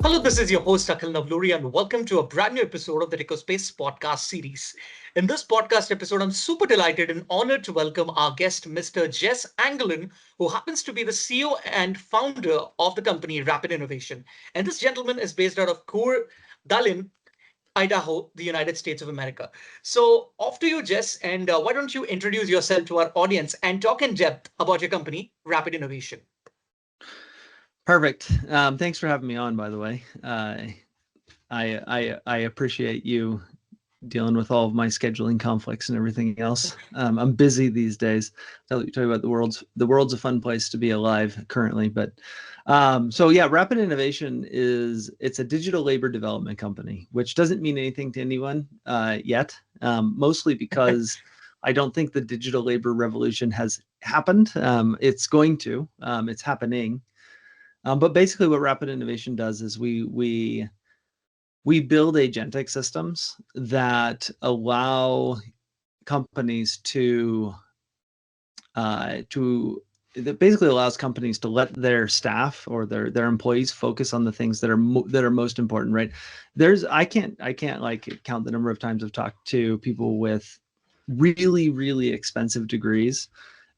Hello, this is your host Akhil Navluri, and welcome to a brand new episode of the Ecospace podcast series. In this podcast episode, I'm super delighted and honored to welcome our guest, Mr. Jess Anglen, who happens to be the CEO and founder of the company Rapid Innovation. And this gentleman is based out of Coeur, Idaho, the United States of America. So, off to you, Jess, and why don't you introduce yourself to our audience and talk in depth about your company, Rapid Innovation? Perfect. Thanks for having me on, by the way. I appreciate you dealing with all of my scheduling conflicts and everything else. I'm busy these days. Tell you about the world's a fun place to be alive currently. But so yeah, Rapid Innovation it's a digital labor development company, which doesn't mean anything to anyone yet. Mostly because I don't think the digital labor revolution has happened. It's going to. It's happening. But basically what Rapid Innovation does is we build agentic systems that allow companies that basically allows companies to let their staff or their employees focus on the things that are most important, right? I can't like count the number of times I've talked to people with really expensive degrees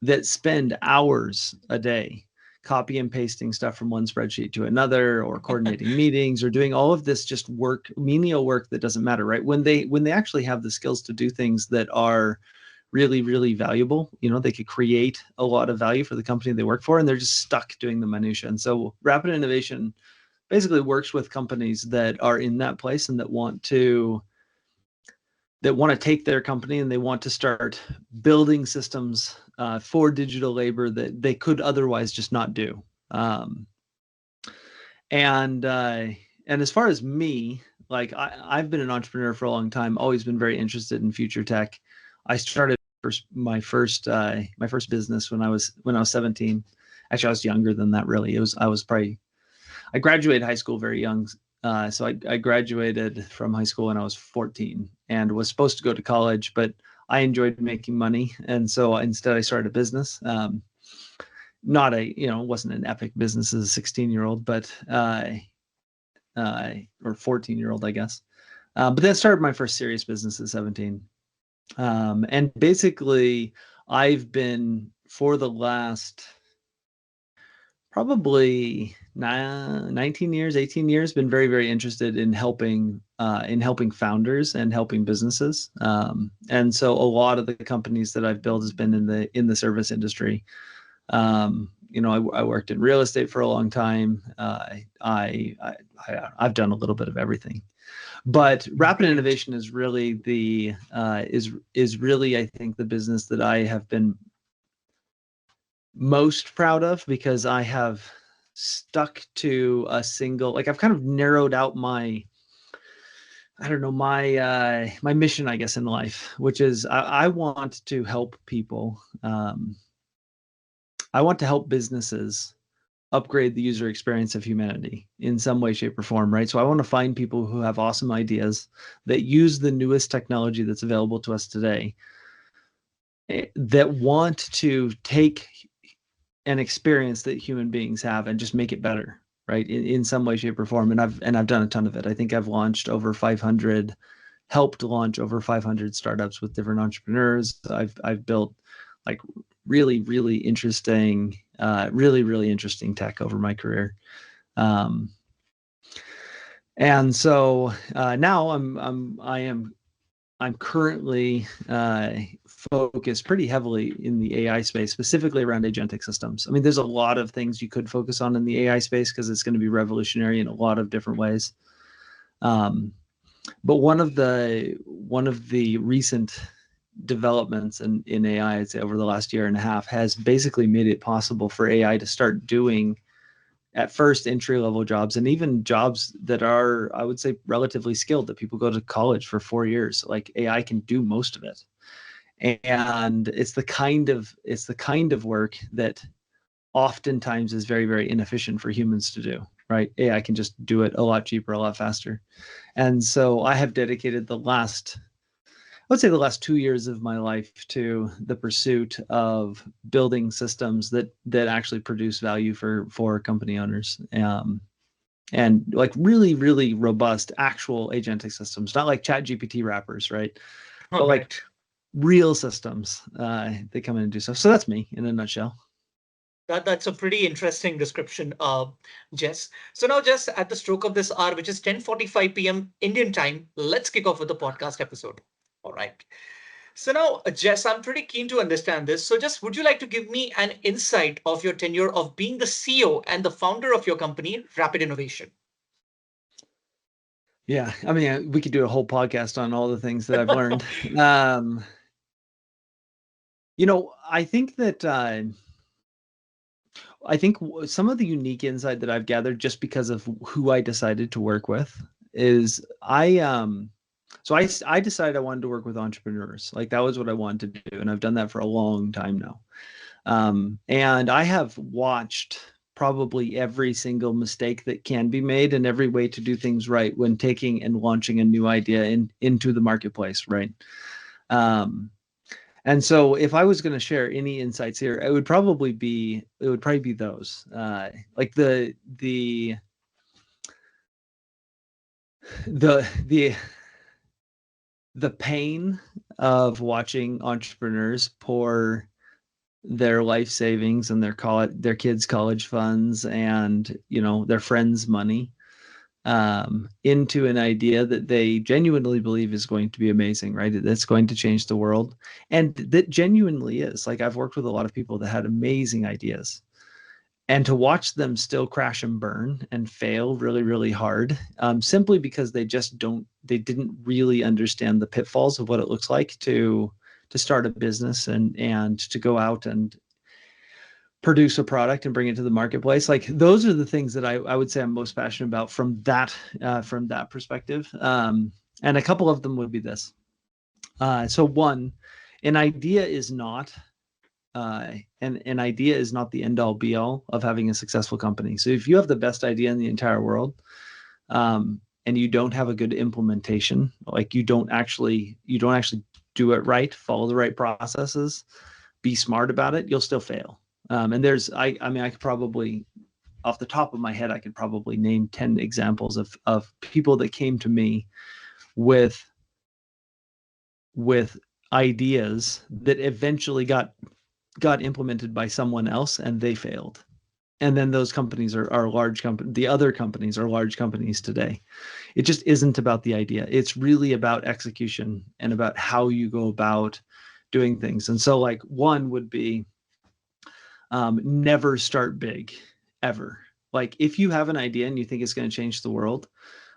that spend hours a day copy and pasting stuff from one spreadsheet to another, or coordinating meetings, or doing all of this just menial work that doesn't matter, right? When they actually have the skills to do things that are really valuable, they could create a lot of value for the company they work for, and they're just stuck doing the minutia. And so Rapid Innovation basically works with companies that are in that place and that want to take their company and they want to start building systems for digital labor that they could otherwise just not do. And as far as me, like I've been an entrepreneur for a long time, always been very interested in future tech. I started my first business when I was 17. Actually, I was younger than that, really. I graduated high school very young. So I graduated from high school when I was 14 and was supposed to go to college, but I enjoyed making money. And so instead I started a business. It wasn't an epic business as a 16-year-old, but, or 14-year-old, I guess. But then I started my first serious business at 17. And basically I've been, for the last probably 19 years, 18 years, been very interested in helping founders and helping businesses. And so a lot of the companies that I've built has been in the service industry. I worked in real estate for a long time. I've done a little bit of everything. But Rapid Innovation is really is really, I think, the business that I have been most proud of, because I have stuck to a single, I've kind of narrowed out my mission, I guess, in life, which is I want to help people. I want to help businesses upgrade the user experience of humanity in some way, shape, or form, right? So I want to find people who have awesome ideas that use the newest technology that's available to us today, that want to take an experience that human beings have and just make it better, right? In some way, shape, or form. And I've done a ton of it. I think I've helped launch over 500 startups with different entrepreneurs. I've built like really interesting tech over my career. And so now I'm currently focused pretty heavily in the AI space, specifically around agentic systems. I mean, there's a lot of things you could focus on in the AI space because it's going to be revolutionary in a lot of different ways. But one of the recent developments in AI, I'd say over the last year and a half, has basically made it possible for AI to start doing, at first, entry-level jobs, and even jobs that are, I would say, relatively skilled, that people go to college for 4 years. Like, AI can do most of it. And it's the kind of work that oftentimes is very inefficient for humans to do, right? AI can just do it a lot cheaper, a lot faster. And so I have dedicated the last 2 years of my life to the pursuit of building systems that actually produce value for company owners. and like really, really robust actual agentic systems, not like chat GPT wrappers, right? All But like right. real systems. They come in and do stuff. So that's me in a nutshell. That's a pretty interesting description, Jess. So now, just at the stroke of this hour, which is 10:45 p.m. Indian time, let's kick off with the podcast episode. All right. So now, Jess, I'm pretty keen to understand this. So just would you like to give me an insight of your tenure of being the CEO and the founder of your company, Rapid Innovation? Yeah, I mean, we could do a whole podcast on all the things that I've learned. Um, I think that some of the unique insight that I've gathered just because of who I decided to work with is I decided I wanted to work with entrepreneurs. Like that was what I wanted to do, and I've done that for a long time now. And I have watched probably every single mistake that can be made and every way to do things right when taking and launching a new idea into the marketplace, right? Um, and so if I was going to share any insights here, it would probably be those. Like the the the pain of watching entrepreneurs pour their life savings and their kids' college funds and their friends' money into an idea that they genuinely believe is going to be amazing, right? That's going to change the world, and that genuinely is. Like I've worked with a lot of people that had amazing ideas, and to watch them still crash and burn and fail really, really hard, simply because they didn't really understand the pitfalls of what it looks like to start a business and to go out and produce a product and bring it to the marketplace. Like those are the things that I would say I'm most passionate about from that perspective. And a couple of them would be this. So one, an idea is not an idea is not the end all be all of having a successful company. So if you have the best idea in the entire world, and you don't have a good implementation, like you don't actually do it right, follow the right processes, be smart about it, you'll still fail. And I mean, I could probably, off the top of my head, I could probably name 10 examples of people that came to me with with ideas that eventually got implemented by someone else and they failed. And then those companies are large companies. The other companies are large companies today. It just isn't about the idea. It's really about execution and about how you go about doing things. And so like one would be, never start big ever. Like if you have an idea and you think it's going to change the world,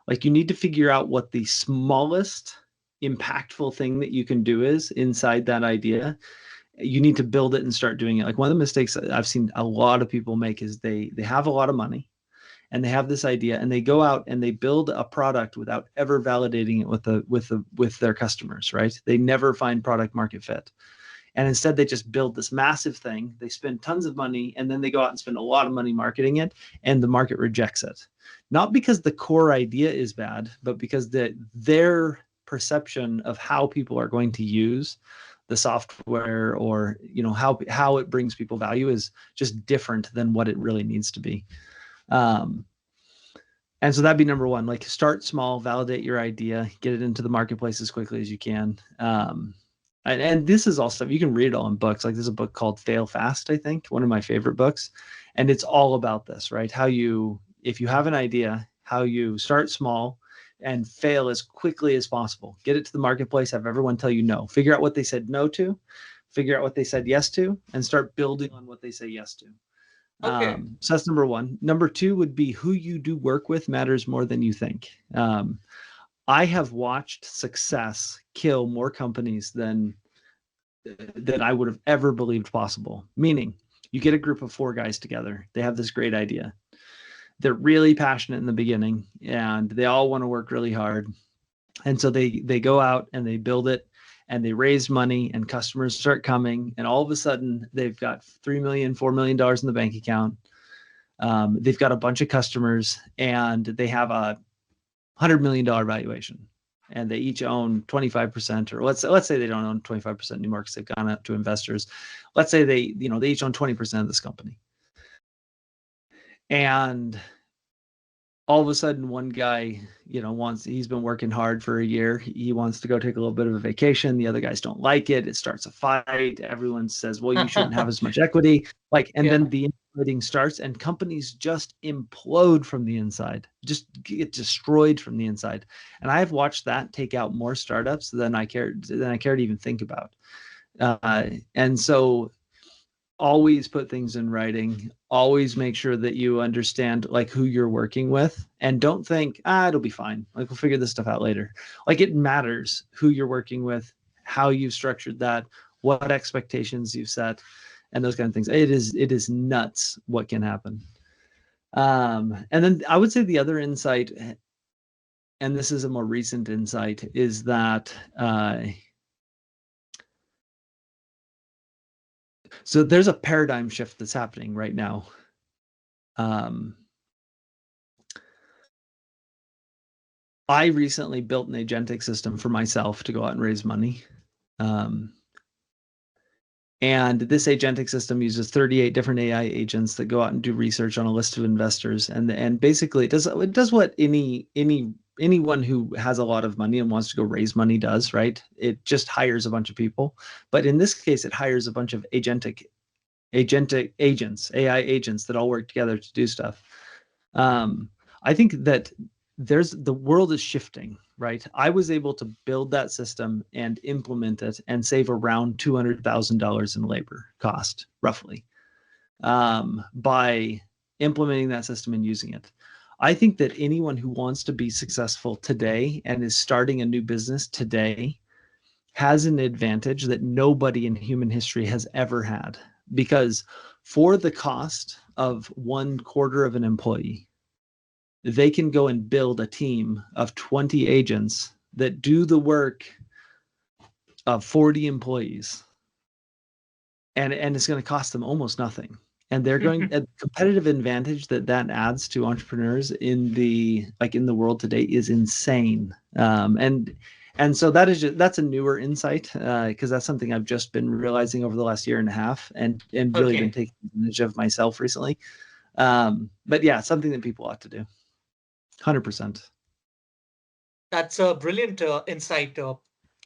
like you need to figure out what the smallest impactful thing that you can do is inside that idea. You need to build it and start doing it. Like one of the mistakes I've seen a lot of people make is they have a lot of money and they have this idea and they go out and they build a product without ever validating it with their customers, right? They never find product market fit. And instead they just build this massive thing. They spend tons of money and then they go out and spend a lot of money marketing it, and the market rejects it. Not because the core idea is bad, but because their perception of how people are going to use the software, or how it brings people value, is just different than what it really needs to be. Um, and so that'd be number one. Like start small, validate your idea, get it into the marketplace as quickly as you can. And this is all stuff you can read it all in books. Like there's a book called Fail Fast, I think, one of my favorite books. And it's all about this, right? If you have an idea, how you start small and fail as quickly as possible. Get it to the marketplace, have everyone tell you no. Figure out what they said no to, figure out what they said yes to, and start building on what they say yes to. Okay. So that's number one. Number two would be who you do work with matters more than you think. I have watched success kill more companies than I would have ever believed possible. Meaning, you get a group of 4 guys together. They have this great idea. They're really passionate in the beginning, and they all want to work really hard. And so they go out and they build it, and they raise money, and customers start coming, and all of a sudden they've got $3 million, $4 million in the bank account. They've got a bunch of customers, and they have a $100 million valuation, and they each own 25%, or let's say they don't own 25% anymore because they've gone out to investors. Let's say they each own 20% of this company. And all of a sudden one guy, he's been working hard for a year. He wants to go take a little bit of a vacation. The other guys don't like it. It starts a fight. Everyone says, well, you shouldn't have as much equity. And Yeah. then the infighting starts and companies just implode from the inside, just get destroyed from the inside. And I've watched that take out more startups than I care to even think about. And so always put things in writing, always make sure that you understand like who you're working with, and don't think it'll be fine, like we'll figure this stuff out later. Like it matters who you're working with, how you've structured that, what expectations you've set, and those kind of things. It is nuts what can happen. And then I would say the other insight, and this is a more recent insight, is that so there's a paradigm shift that's happening right now. I recently built an agentic system for myself to go out and raise money. And this agentic system uses 38 different AI agents that go out and do research on a list of investors. And basically it does what anyone who has a lot of money and wants to go raise money does, right? It just hires a bunch of people. But in this case, it hires a bunch of agentic agents, AI agents that all work together to do stuff. I think that the world is shifting, right? I was able to build that system and implement it and save around $200,000 in labor cost, roughly, by implementing that system and using it. I think that anyone who wants to be successful today and is starting a new business today has an advantage that nobody in human history has ever had, because for the cost of 1/4 of an employee, they can go and build a team of 20 agents that do the work of 40 employees. And it's going to cost them almost nothing. And they're going a competitive advantage that adds to entrepreneurs in the world today is insane. And so that's a newer insight, because that's something I've just been realizing over the last year and a half, and really been Okay. taking advantage of myself recently. But yeah, something that people ought to do. 100%. That's a brilliant insight,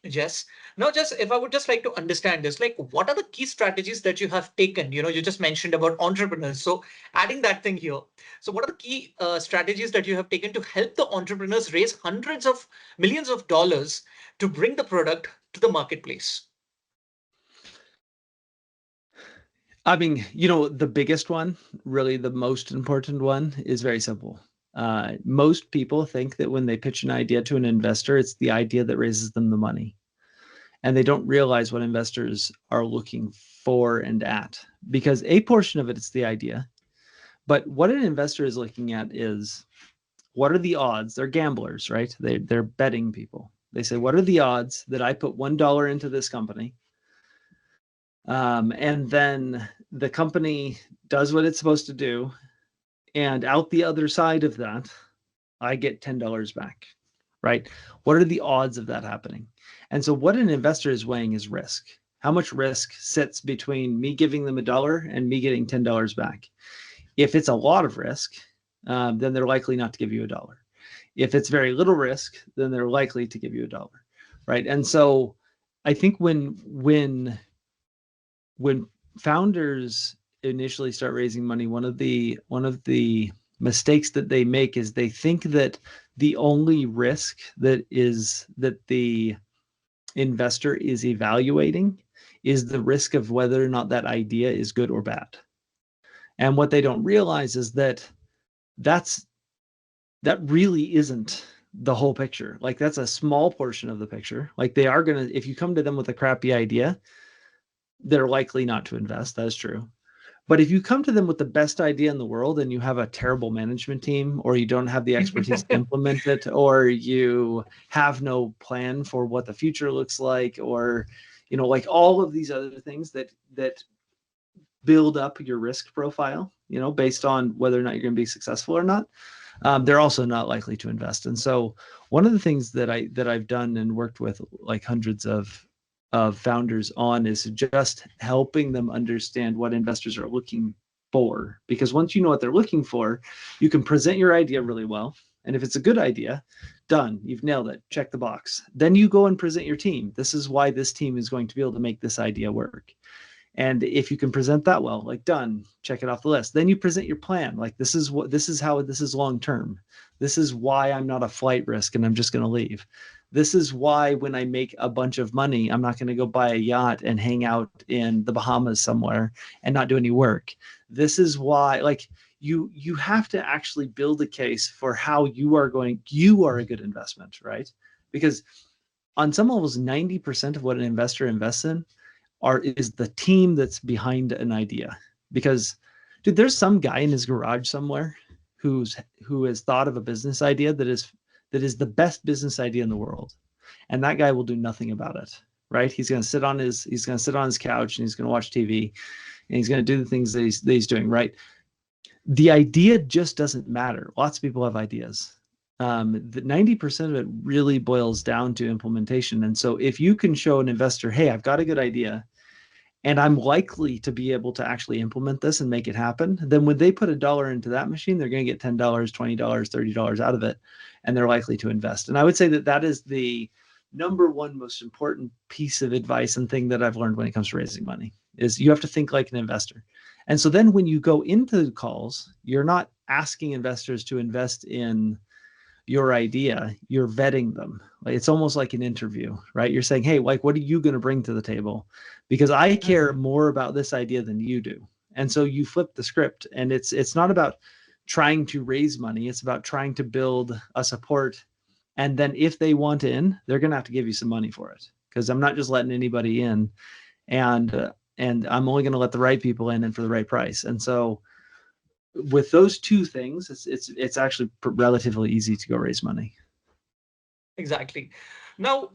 Jess. Now, Jess, if I would just like to understand this, like, what are the key strategies that you have taken? You just mentioned about entrepreneurs. So, adding that thing here. So, what are the key strategies that you have taken to help the entrepreneurs raise hundreds of millions of dollars to bring the product to the marketplace? I mean, the biggest one, really the most important one, is very simple. Most people think that when they pitch an idea to an investor, it's the idea that raises them the money. And they don't realize what investors are looking for and at, because a portion of it is the idea. But what an investor is looking at is, what are the odds? They're gamblers, right? They're betting people. They say, what are the odds that I put $1 into this company, and then the company does what it's supposed to do, and out the other side of that, I get $10 back, right? What are the odds of that happening? And so what an investor is weighing is risk. How much risk sits between me giving them $1 and me getting $10 back? If it's a lot of risk, then they're likely not to give you $1. If it's very little risk, then they're likely to give you $1, right? And so I think when founders initially start raising money, one of the mistakes that they make is they think that the only risk that the investor is evaluating is the risk of whether or not that idea is good or bad. And what they don't realize is that that really isn't the whole picture. Like, that's a small portion of the picture. Like, they are going to, if you come to them with a crappy idea, they're likely not to invest. That is true. But if you come to them with the best idea in the world and you have a terrible management team, or you don't have the expertise to implement it, or you have no plan for what the future looks like, or like all of these other things that build up your risk profile, based on whether or not you're going to be successful or not, they're also not likely to invest. And so one of the things that I've done and worked with like hundreds of founders on is just helping them understand what investors are looking for, because once you know what they're looking for, you can present your idea really well. And if it's a good idea, done, you've nailed it, check the box. Then you go and present your team. This is why this team is going to be able to make this idea work. And if you can present that well, like done, check it off the list. Then you present your plan. Like this is how this is long term. This is why I'm not a flight risk and I'm just going to leave. This is why when I make a bunch of money, I'm not going to go buy a yacht and hang out in the Bahamas somewhere and not do any work. This is why, like, you have to actually build a case for how you are a good investment, right? Because on some levels, 90% of what an investor invests in is the team that's behind an idea. Because, dude, there's some guy in his garage somewhere who has thought of a business idea that is the best business idea in the world, and that guy will do nothing about it, right? He's going to sit on his couch and he's going to watch TV and he's going to do the things that he's doing, right? The idea just doesn't matter. Lots of people have ideas. The 90% of it really boils down to implementation. And so if you can show an investor, hey, I've got a good idea and I'm likely to be able to actually implement this and make it happen, then when they put $1 into that machine, they're going to get $10, $20, $30 out of it, and they're likely to invest. And I would say that is the number one most important piece of advice and thing that I've learned when it comes to raising money is you have to think like an investor. And so then when you go into the calls, you're not asking investors to invest in your idea, you're vetting them. Like, it's almost like an interview, right? You're saying, hey, like, what are you going to bring to the table? Because I care more about this idea than you do. And so you flip the script, and it's not about trying to raise money. It's about trying to build a support. And then if they want in, they're going to have to give you some money for it, because I'm not just letting anybody in, and I'm only going to let the right people in and for the right price. And so with those two things, it's actually relatively easy to go raise money. Exactly. Now,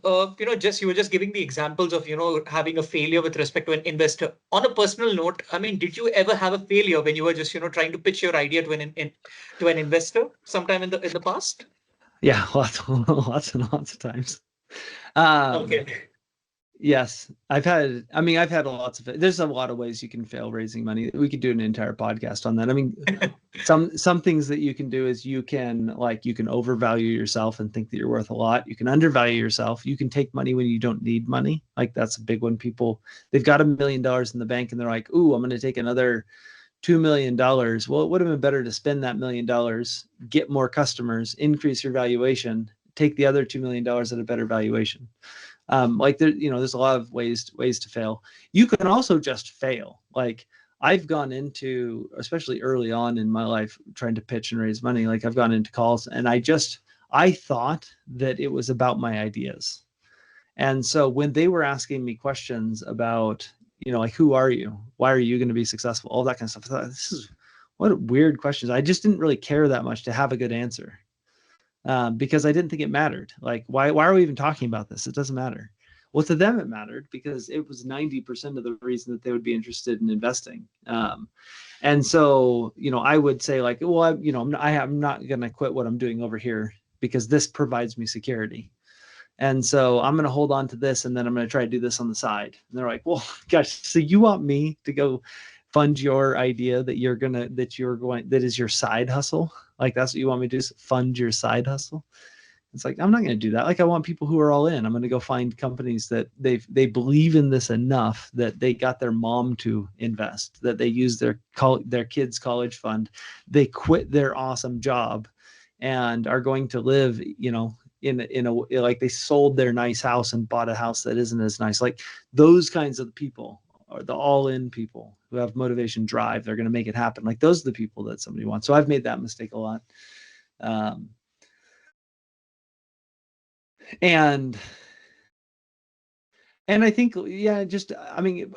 Jess, you were just giving the examples of, having a failure with respect to an investor. On a personal note, I mean, did you ever have a failure when you were just, trying to pitch your idea to an investor sometime in the past? Yeah, lots and lots of times. Um, Okay. Yes, I've had lots of it. There's a lot of ways you can fail raising money. We could do an entire podcast on that. I mean, some things that you can do is you can overvalue yourself and think that you're worth a lot. You can undervalue yourself. You can take money when you don't need money. Like, that's a big one. People, they've got $1 million in the bank and they're like, ooh, I'm going to take another $2 million. Well, it would have been better to spend that $1 million, get more customers, increase your valuation, take the other $2 million at a better valuation. There's a lot of ways to fail. You can also just fail. Like, I've gone into, especially early on in my life, trying to pitch and raise money. Like, I've gone into calls and I thought that it was about my ideas. And so when they were asking me questions about, like, who are you? Why are you going to be successful? All that kind of stuff. I thought, what weird questions. I just didn't really care that much to have a good answer. Because I didn't think it mattered. Like, why are we even talking about this? It doesn't matter. Well, to them, it mattered because it was 90% of the reason that they would be interested in investing. And so, I would say, like, well, I'm not going to quit what I'm doing over here because this provides me security. And so I'm going to hold on to this, and then I'm going to try to do this on the side. And they're like, well, gosh, so you want me to go fund your idea that is your side hustle? Like, that's what you want me to do, fund your side hustle? It's like, I'm not going to do that. Like, I want people who are all in. I'm going to go find companies that they believe in this enough that they got their mom to invest, that they use their kids' college fund. They quit their awesome job and are going to live, in a like, they sold their nice house and bought a house that isn't as nice. Like, those kinds of people are the all-in people who have motivation, drive. They're going to make it happen. Like, those are the people that somebody wants. So I've made that mistake a lot. And I think, yeah,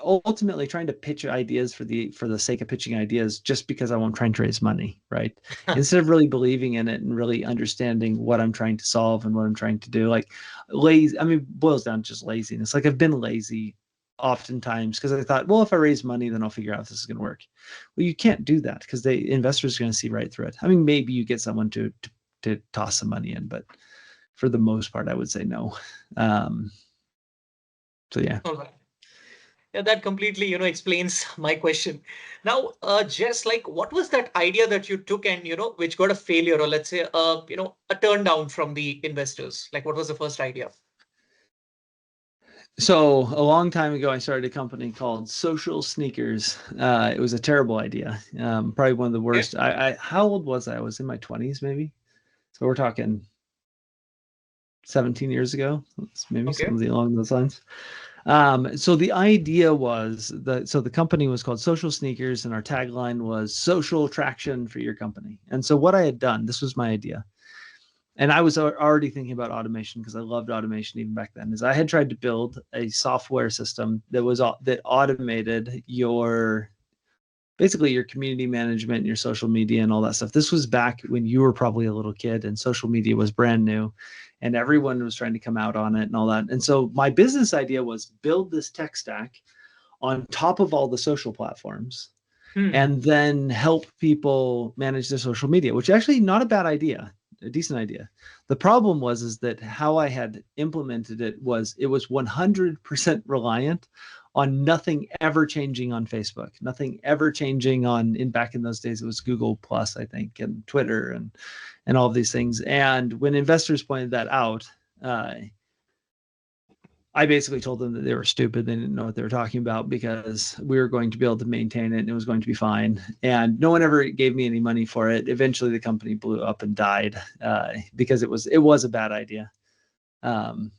ultimately trying to pitch ideas for the sake of pitching ideas just because I'm trying to raise money, right? Instead of really believing in it and really understanding what I'm trying to solve and what I'm trying to do. Like, boils down to just laziness. Like, I've been lazy oftentimes because I thought, well, if I raise money, then I'll figure out if this is going to work. Well, you can't do that because investors are going to see right through it. I mean, maybe you get someone to toss some money in, but for the most part, I would say no. So yeah. All right. Yeah, that completely, explains my question. Now, Jess, like, what was that idea that you took and, which got a failure or let's say, a turn down from the investors? Like, what was the first idea? So a long time ago, I started a company called Social Sneakers. It was a terrible idea. Probably one of the Okay. worst. How old was I? I was in my 20s, maybe. So we're talking 17 years ago, maybe Okay. something along those lines. So the idea was so the company was called Social Sneakers, and our tagline was social traction for your company. And so what I had done, this was my idea, and I was already thinking about automation because I loved automation even back then. Is I had tried to build a software system that automated your basically your community management and your social media and all that stuff. This was back when you were probably a little kid and social media was brand new and everyone was trying to come out on it and all that. And so my business idea was build this tech stack on top of all the social platforms Hmm. and then help people manage their social media, which actually not a bad idea, a decent idea. The problem was is that how I had implemented it was 100% reliant on nothing ever changing on Facebook, nothing ever changing on in back in those days it was Google Plus, I think, and Twitter and all of these things. And when investors pointed that out, uh, I basically told them that they were stupid. They didn't know what they were talking about because we were going to be able to maintain it and it was going to be fine. And no one ever gave me any money for it. Eventually, the company blew up and died because it was a bad idea. Um,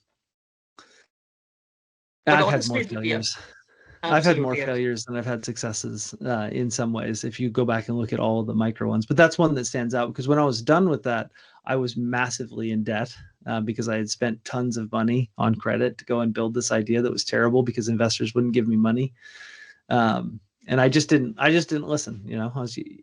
But I've had more honestly, yeah, failures. I've had more absolutely. failures than I've had successes in some ways, if you go back and look at all the micro ones. But that's one that stands out because when I was done with that, I was massively in debt because I had spent tons of money on credit to go and build this idea that was terrible because investors wouldn't give me money. And I just didn't listen.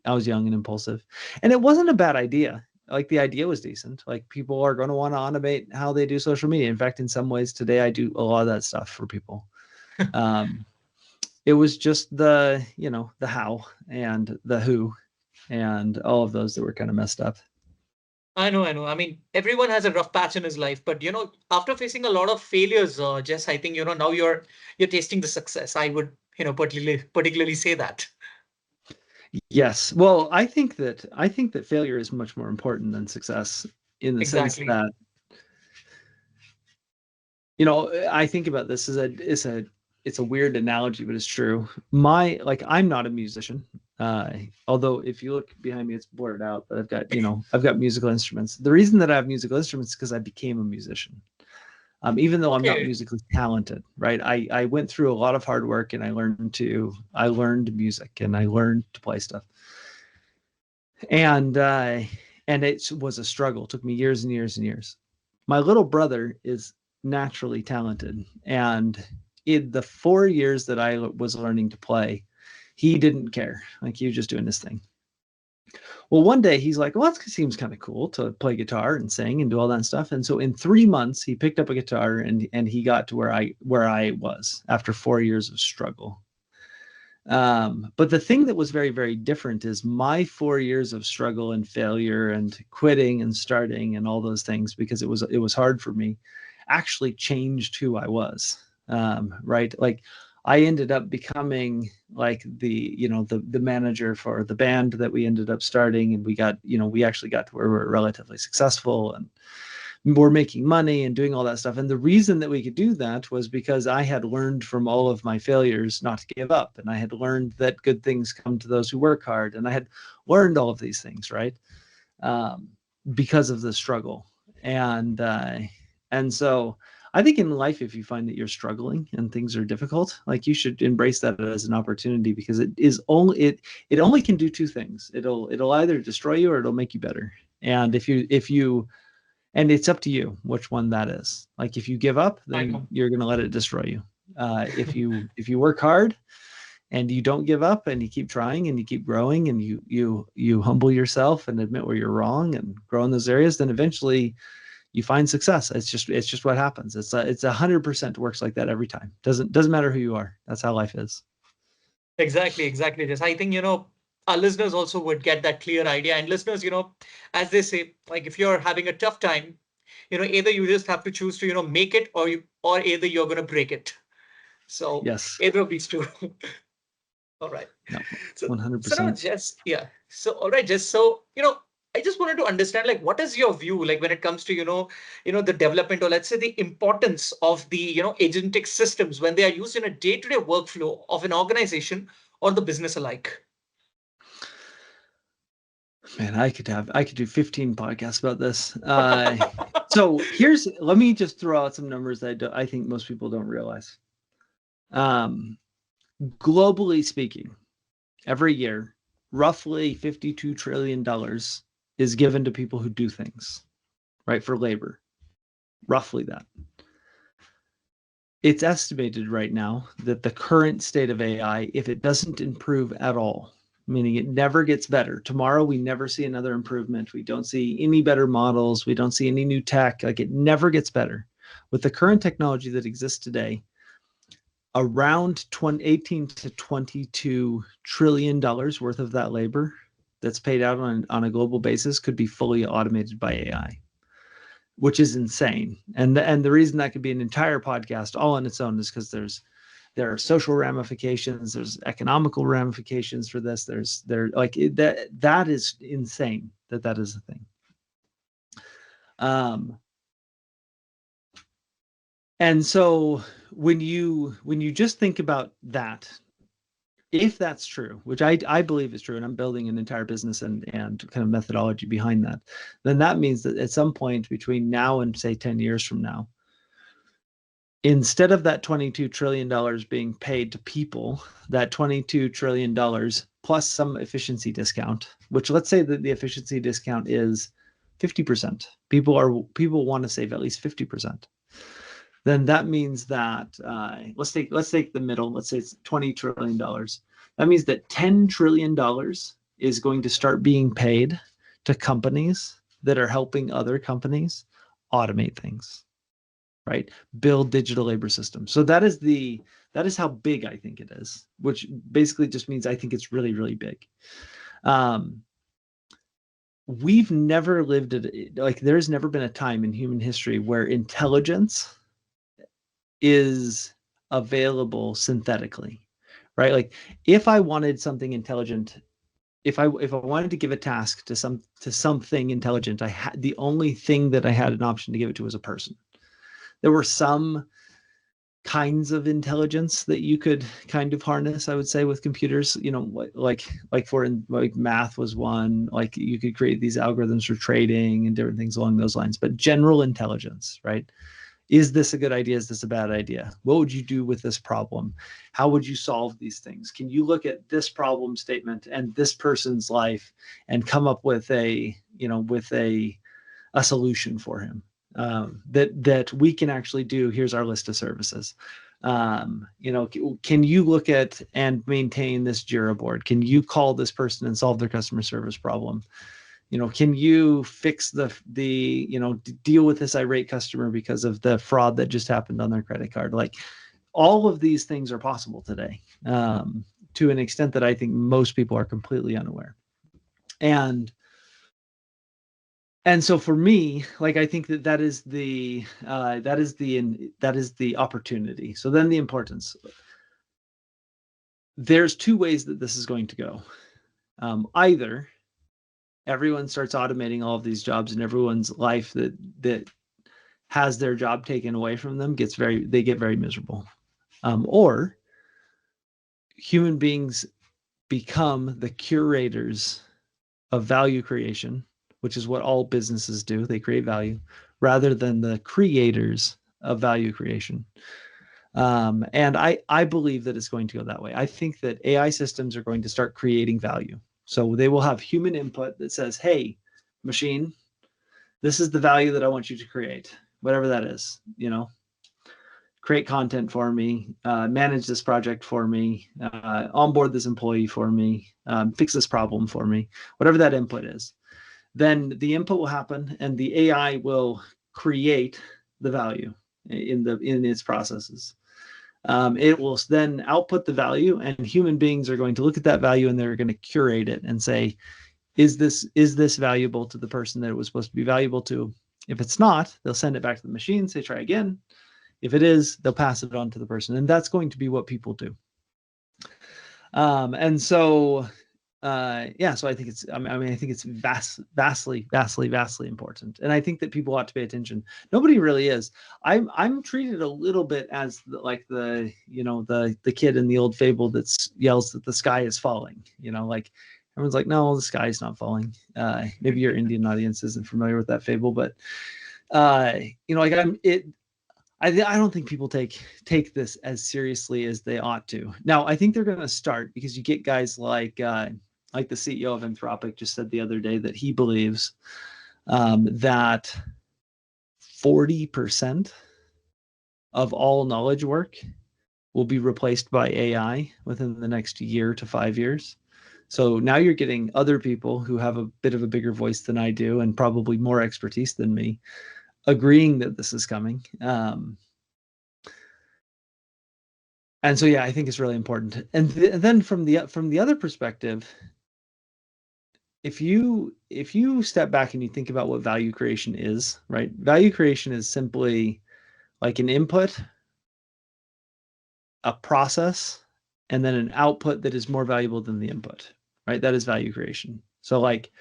I was young and impulsive, and it wasn't a bad idea. Like the idea was decent. Like people are going to want to automate how they do social media. In fact, in some ways today, I do a lot of that stuff for people. Um, it was just the how and the who and all of those that were kind of messed up. I know, I know. I mean, everyone has a rough patch in his life, but after facing a lot of failures, Jess, I think now you're tasting the success. I would, particularly say that. Yes. Well, I think that failure is much more important than success in the sense Exactly. that I think about this as it's a weird analogy, but it's true. I'm not a musician. Uh, Although if you look behind me, it's blurred out, but I've got musical instruments. The reason that I have musical instruments is because I became a musician. Even though I'm not Okay. musically talented, right? I went through a lot of hard work and I learned music and I learned to play stuff. And it was a struggle. It took me years and years and years. My little brother is naturally talented, and in the 4 years that I was learning to play, he didn't care. Like he was just doing his thing. Well, one day he's like, "Well, that seems kind of cool to play guitar and sing and do all that stuff." And so in 3 months, he picked up a guitar and he got to where I was after 4 years of struggle. But the thing that was very, very different is my 4 years of struggle and failure and quitting and starting and all those things because it was hard for me actually changed who I was. Right? Like I ended up becoming like the manager for the band that we ended up starting, and we actually got to where we were relatively successful and we're making money and doing all that stuff. And the reason that we could do that was because I had learned from all of my failures not to give up. And I had learned that good things come to those who work hard. And I had learned all of these things, right? Um, because of the struggle. And so I think in life, if you find that you're struggling and things are difficult, like you should embrace that as an opportunity because it only can do two things. It'll either destroy you or it'll make you better. And if you and it's up to you which one that is. Like if you give up, I then know. you're going to let it destroy you. If you work hard and you don't give up and you keep trying and you keep growing and you humble yourself and admit where you're wrong and grow in those areas, then eventually you find success. It's just what happens. It's 100% works like that every time. Doesn't matter who you are. That's how life is. Exactly, exactly. This. I think, our listeners also would get that clear idea. And listeners, as they say, like if you're having a tough time, either you just have to choose to, make it or either you're going to break it. So Yes. either of these two. All right. No, So, so now 100%. Jess, yeah. So all right, Jess. So I just wanted to understand, like, what is your view, like, when it comes to the development, or let's say the importance of the agentic systems when they are used in a day-to-day workflow of an organization or the business alike. Man, I could do 15 podcasts about this. So let me just throw out some numbers that I think most people don't realize. Globally speaking, every year, roughly $52 trillion is given to people who do things, right? For labor, roughly that. It's estimated right now that the current state of AI, if it doesn't improve at all, meaning it never gets better, tomorrow we never see another improvement, we don't see any better models, we don't see any new tech, like it never gets better. With the current technology that exists today, around 18 to 22 trillion dollars worth of that labor that's paid out on a global basis could be fully automated by AI, which is insane. And the reason that could be an entire podcast all on its own is because there are social ramifications, there's economical ramifications for this. That is insane that is a thing. And so when you just think about that, if that's true, which I believe is true, and I'm building an entire business and kind of methodology behind that, then that means that at some point between now and say 10 years from now, instead of that $22 trillion being paid to people, that $22 trillion plus some efficiency discount, which let's say that the efficiency discount is 50%. People want to save at least 50%. Then that means that let's take the middle. Let's say it's $20 trillion. That means that $10 trillion is going to start being paid to companies that are helping other companies automate things, right? Build digital labor systems. So that is how big I think it is, which basically just means I think it's really, really big. We've never lived there's never been a time in human history where intelligence is available synthetically, right? Like if I wanted something intelligent, if I wanted to give a task to something intelligent, the only thing that I had an option to give it to was a person. There were some kinds of intelligence that you could kind of harness, I would say, with computers, like math was one, like you could create these algorithms for trading and different things along those lines. But general intelligence, right? Is this a good idea? Is this a bad idea? What would you do with this problem? How would you solve these things? Can you look at this problem statement and this person's life and come up with a solution for him that we can actually do? Here's our list of services. Can you look at and maintain this Jira board? Can you call this person and solve their customer service problem? Can you fix deal with this irate customer because of the fraud that just happened on their credit card? Like all of these things are possible today, to an extent that I think most people are completely unaware. And so for me, like, I think that is the opportunity. So then the importance. There's two ways that this is going to go. Either everyone starts automating all of these jobs, and everyone's life that has their job taken away from them get very miserable, or human beings become the curators of value creation, which is what all businesses do. They create value rather than the creators of value creation. And I believe that it's going to go that way. I think that AI systems are going to start creating value. So they will have human input that says, hey, machine, this is the value that I want you to create, whatever that is, create content for me, manage this project for me, onboard this employee for me, fix this problem for me, whatever that input is. Then the input will happen and the AI will create the value in its processes. It will then output the value, and human beings are going to look at that value and they're going to curate it and say, is this valuable to the person that it was supposed to be valuable to? If it's not, they'll send it back to the machine, say, try again. If it is, they'll pass it on to the person, and that's going to be what people do. And so yeah, so I think it's, I mean, I think it's vastly important. And I think that people ought to pay attention. Nobody really is. I'm treated a little bit as like the, you know, the kid in the old fable that yells that the sky is falling, you know, like everyone's like, no, the sky is not falling. Maybe your Indian audience isn't familiar with that fable, but you know, like I don't think people take this as seriously as they ought to. Now, I think they're going to start, because you get guys like the CEO of Anthropic just said the other day that he believes that 40% of all knowledge work will be replaced by AI within the next year to 5 years. So now you're getting other people who have a bit of a bigger voice than I do, and probably more expertise than me, agreeing that this is coming. And so, yeah, I think it's really important. And then from the other perspective, if you step back and you think about what value creation is, right? Value creation is simply like an input, a process, and then an output that is more valuable than the input, right? That is value creation. So like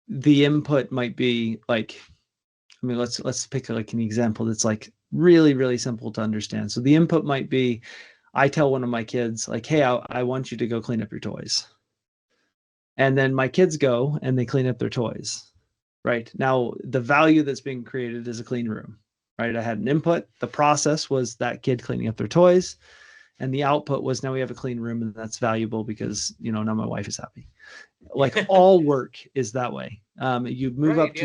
the input might be like, I mean, let's pick like an example that's like really simple to understand. So the input might be, I tell one of my kids like, hey, I want you to go clean up your toys. And then my kids go and they clean up their toys. Right now, the value that's being created is a clean room. Right, I had an input. The process was that kid cleaning up their toys, and the output was now we have a clean room, and that's valuable because, you know, now my wife is happy. Like all work is that way. You move Right, up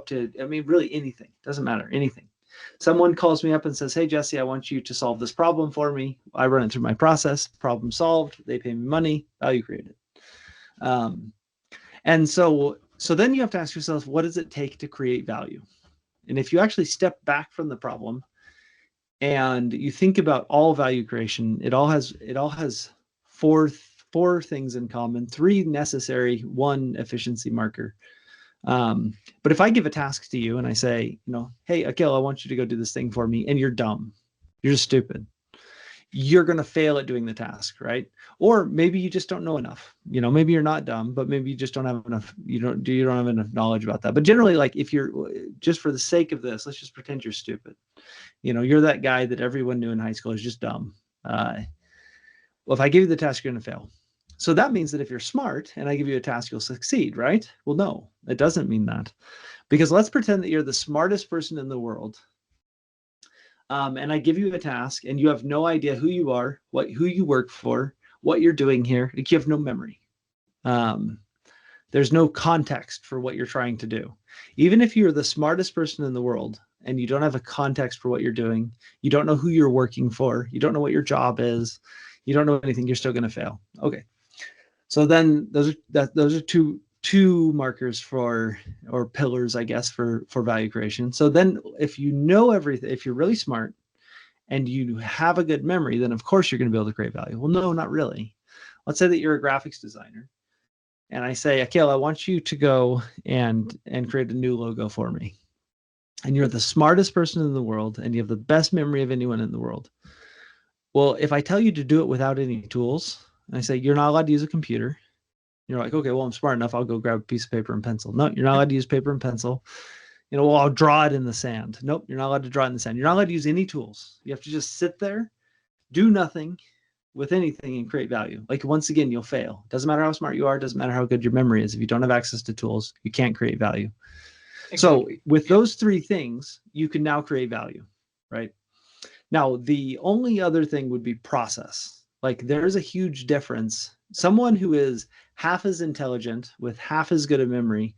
to I mean, really anything, doesn't matter, anything. Someone calls me up and says, hey, Jesse, I want you to solve this problem for me. I run it through my process, problem solved. They pay me money, value created. And so then you have to ask yourself, what does it take to create value? And if you actually step back from the problem and you think about all value creation, it all has four things in common, three necessary, one efficiency marker. But if I give a task to you and I say, you know, hey, Akil, I want you to go do this thing for me, and you're dumb, you're just stupid, you're going to fail at doing the task, right? Or maybe you just don't know enough. You know, maybe you're not dumb, but maybe you just don't have enough, you don't have enough knowledge about that. But generally, like if you're, just for the sake of this, let's just pretend you're stupid. You know, you're that guy that everyone knew in high school is just dumb. Well, if I give you the task, you're going to fail. So that means that if you're smart and I give you a task, you'll succeed, right? Well, no, it doesn't mean that. Because let's pretend that you're the smartest person in the world. And I give you a task and you have no idea who you are, who you work for, what you're doing here. You have no memory. There's no context for what you're trying to do. Even if you're the smartest person in the world and you don't have a context for what you're doing, you don't know who you're working for, you don't know what your job is, you don't know anything, you're still going to fail. Okay. So then those are two markers for, or pillars, I guess, for value creation. So then if you know everything, if you're really smart and you have a good memory, then of course you're going to be able to create value. Well, no, not really. Let's say that you're a graphics designer and I say, Akil, I want you to go and create a new logo for me. And you're the smartest person in the world and you have the best memory of anyone in the world. Well, if I tell you to do it without any tools, and I say, you're not allowed to use a computer. You're like, okay, well, I'm smart enough. I'll go grab a piece of paper and pencil. No, you're not allowed to use paper and pencil. You know, well, I'll draw it in the sand. Nope, you're not allowed to draw it in the sand. You're not allowed to use any tools. You have to just sit there, do nothing with anything and create value. Like, once again, you'll fail. Doesn't matter how smart you are. Doesn't matter how good your memory is. If you don't have access to tools, you can't create value. Exactly. So with those three things, you can now create value, right? Now, the only other thing would be process. Like, there's a huge difference. Someone who is half as intelligent with half as good a memory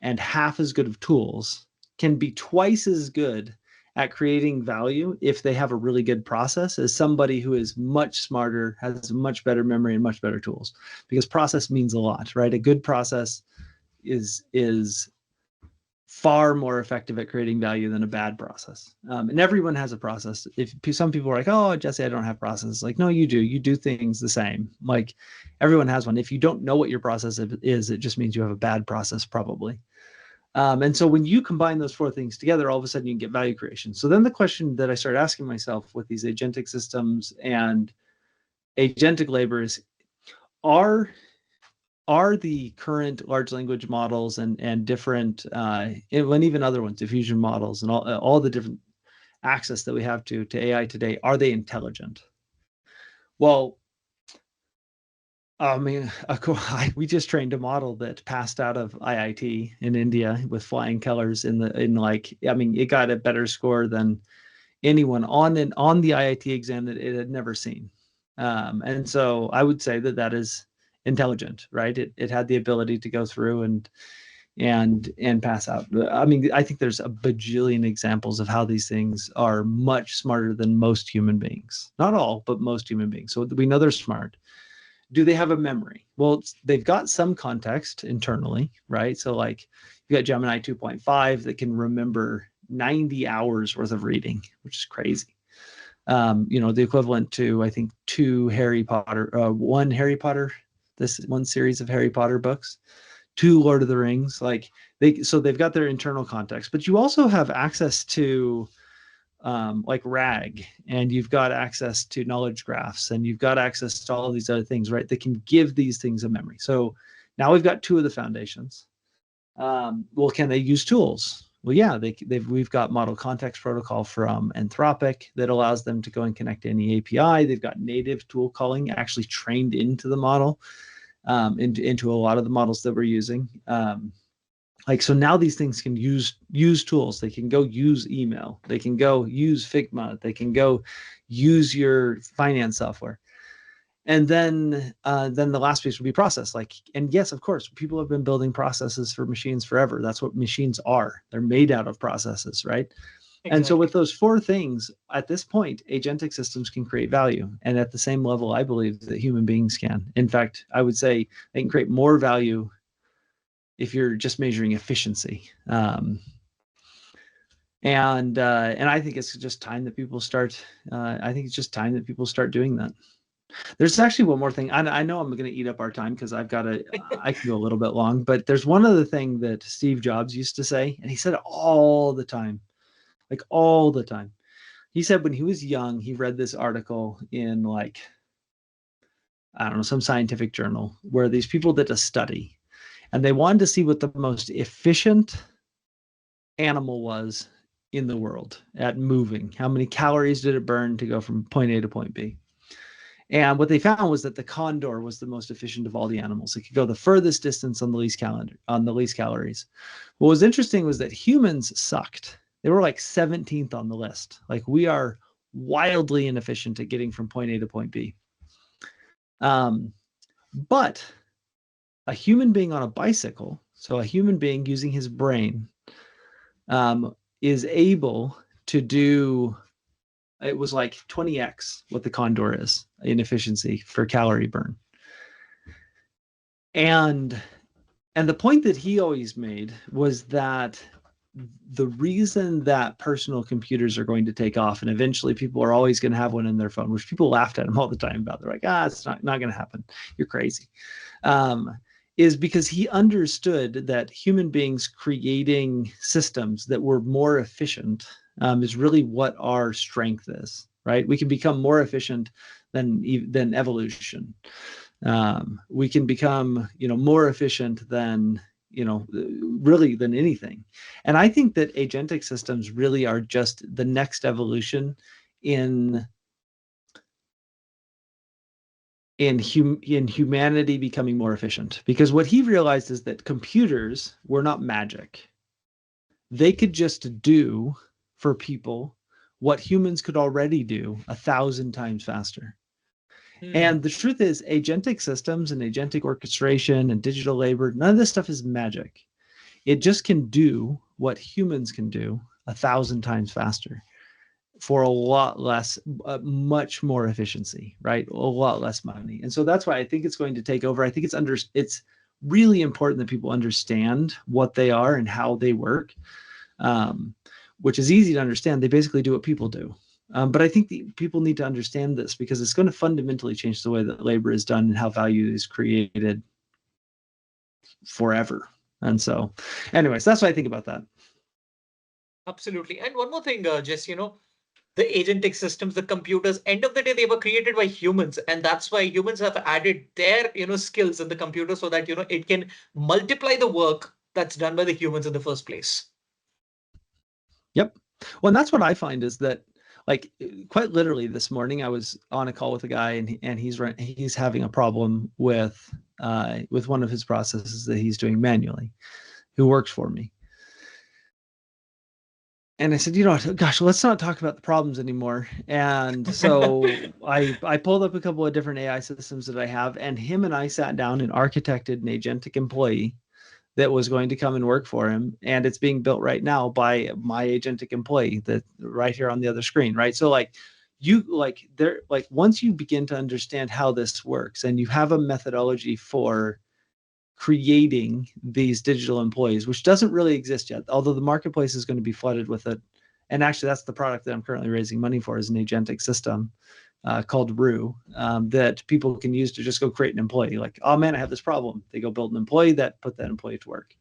and half as good of tools can be twice as good at creating value if they have a really good process as somebody who is much smarter, has much better memory and much better tools, because process means a lot, right? A good process is far more effective at creating value than a bad process. And everyone has a process. If some people are like, oh, Jesse, I don't have process. Like, no, you do. You do things the same. Like, everyone has one. If you don't know what your process is, it just means you have a bad process, probably. And so when you combine those four things together, all of a sudden you can get value creation. So then the question that I started asking myself with these agentic systems and agentic labor is, are the current large language models and different and even other ones, diffusion models, and all the different access that we have to AI today, are they intelligent? Well, I mean, we just trained a model that passed out of IIT in India with flying colors it got a better score than anyone on the IIT exam that it had never seen. And so I would say that is intelligent, right? It had the ability to go through and pass out. I mean, I think there's a bajillion examples of how these things are much smarter than most human beings. Not all, but most human beings. So we know they're smart. Do they have a memory? Well, they've got some context internally, right? So like you got Gemini 2.5 that can remember 90 hours worth of reading, which is crazy. The equivalent to, I think, one Harry Potter, this one series of Harry Potter books, 2 Lord of the Rings. They've got their internal context, but you also have access to like RAG, and you've got access to knowledge graphs, and you've got access to all of these other things, right? That can give these things a memory. So now we've got 2 of the foundations. Well, can they use tools? Well, yeah, we've got model context protocol from Anthropic that allows them to go and connect to any API. They've got native tool calling actually trained into the model, into a lot of the models that we're using. So now these things can use tools. They can go use email. They can go use Figma. They can go use your finance software. And then the last piece would be process. And yes, of course, people have been building processes for machines forever. That's what machines are. They're made out of processes, right? And so with Exactly. those 4 things, at this point, agentic systems can create value. And at the same level, I believe that human beings can. In fact, I would say they can create more value if you're just measuring efficiency. And I think it's just time that people start. I think it's just time that people start doing that. There's actually one more thing. I know I'm going to eat up our time because I can go a little bit long, but there's one other thing that Steve Jobs used to say, and he said it all the time, like all the time. He said when he was young, he read this article in I don't know, some scientific journal where these people did a study and they wanted to see what the most efficient animal was in the world at moving. How many calories did it burn to go from point A to point B? And what they found was that the condor was the most efficient of all the animals. It could go the furthest distance on the least calories. What was interesting was that humans sucked. They were like 17th on the list. Like we are wildly inefficient at getting from point A to point B. But a human being on a bicycle, so a human being using his brain, is able to do, it was like 20x what the condor is in efficiency for calorie burn. And the point that he always made was that the reason that personal computers are going to take off, and eventually people are always going to have one in their phone, which people laughed at him all the time about. They're like, it's not going to happen. You're crazy. Is because he understood that human beings creating systems that were more efficient is really what our strength is, right? We can become more efficient than evolution. We can become, more efficient than, really than anything. And I think that agentic systems really are just the next evolution in humanity becoming more efficient. Because what he realized is that computers were not magic. They could just do for people what humans could already do 1,000 times faster. And the truth is, agentic systems and agentic orchestration and digital labor, none of this stuff is magic. It just can do what humans can do 1,000 times faster for a lot less, much more efficiency, right? A lot less money. And so that's why I think it's going to take over. I think it's really important that people understand what they are and how they work, which is easy to understand. They basically do what people do. But I think people need to understand this because it's going to fundamentally change the way that labor is done and how value is created forever. And so, anyways, that's what I think about that. Absolutely. And one more thing, Jess, the agentic systems, the computers, end of the day, they were created by humans. And that's why humans have added their, skills in the computer so that, it can multiply the work that's done by the humans in the first place. Yep. Well, and that's what I find is that, like, quite literally this morning, I was on a call with a guy, and he's having a problem with one of his processes that he's doing manually, who works for me. And I said, gosh, let's not talk about the problems anymore. And so I pulled up a couple of different AI systems that I have, and him and I sat down and architected an agentic employee that was going to come and work for him. And it's being built right now by my agentic employee that right here on the other screen. Right. So once you begin to understand how this works and you have a methodology for creating these digital employees, which doesn't really exist yet, although the marketplace is going to be flooded with it. And actually, that's the product that I'm currently raising money for, is an agentic system called Rue that people can use to just go create an employee. Like, oh man, I have this problem. They go build an employee that put that employee to work.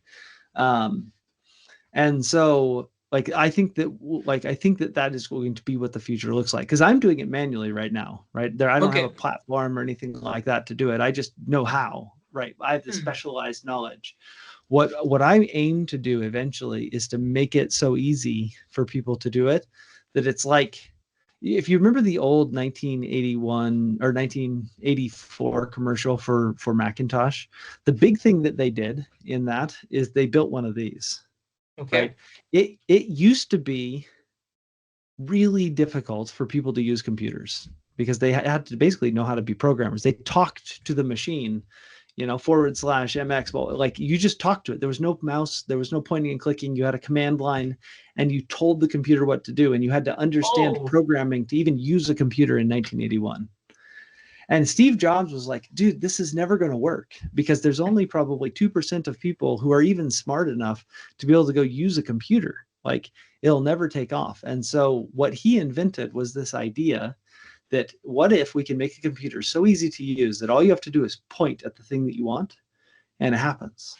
And so I think that that is going to be what the future looks like, because I'm doing it manually right now, right there. I don't have a Okay. platform or anything like that to do it. I just know how, right? I have the Hmm. specialized knowledge. What I aim to do eventually is to make it so easy for people to do it that it's like, if you remember the old 1981 or 1984 commercial for Macintosh, the big thing that they did in that is they built one of these, right? Okay. It used to be really difficult for people to use computers because they had to basically know how to be programmers. They talked to the machine, /MX, well, like you just talked to it. There was no mouse, there was no pointing and clicking. You had a command line and you told the computer what to do, and you had to understand Oh, programming to even use a computer in 1981. And Steve Jobs was like, dude, this is never going to work because there's only probably 2% of people who are even smart enough to be able to go use a computer. Like, it'll never take off. And so what he invented was this idea that, what if we can make a computer so easy to use that all you have to do is point at the thing that you want and it happens.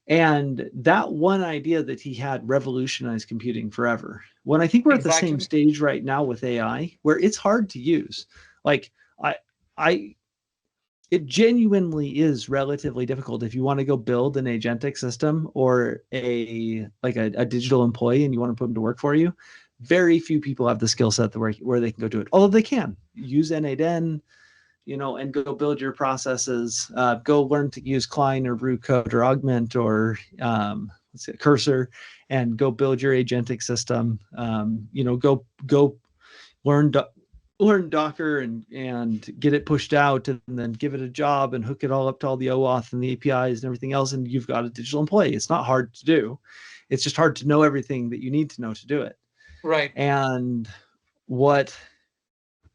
And that one idea that he had revolutionized computing forever. When I think we're at the same exactly. stage right now with AI, where it's hard to use. Like, I I it genuinely is relatively difficult if you want to go build an agentic system or a digital employee and you want to put them to work for you. Very few people have the skill set where they can go do it. Although they can use N8N, and go build your processes. Go learn to use Klein or Brew Code or Augment or Cursor, and go build your agentic system. Go learn learn Docker and get it pushed out, and then give it a job and hook it all up to all the OAuth and the APIs and everything else, and you've got a digital employee. It's not hard to do. It's just hard to know everything that you need to know to do it. Right. And what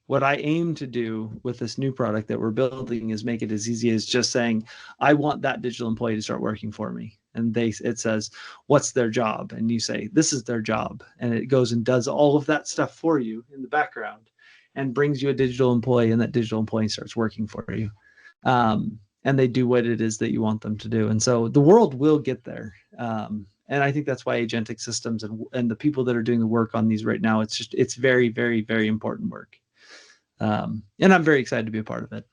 I aim to do with this new product that we're building is make it as easy as just saying, I want that digital employee to start working for me. And it says, what's their job? And you say, this is their job. And it goes and does all of that stuff for you in the background and brings you a digital employee, and that digital employee starts working for you. And they do what it is that you want them to do. And so the world will get there. And I think that's why agentic systems and the people that are doing the work on these right now, it's very, very, very important work. And I'm very excited to be a part of it.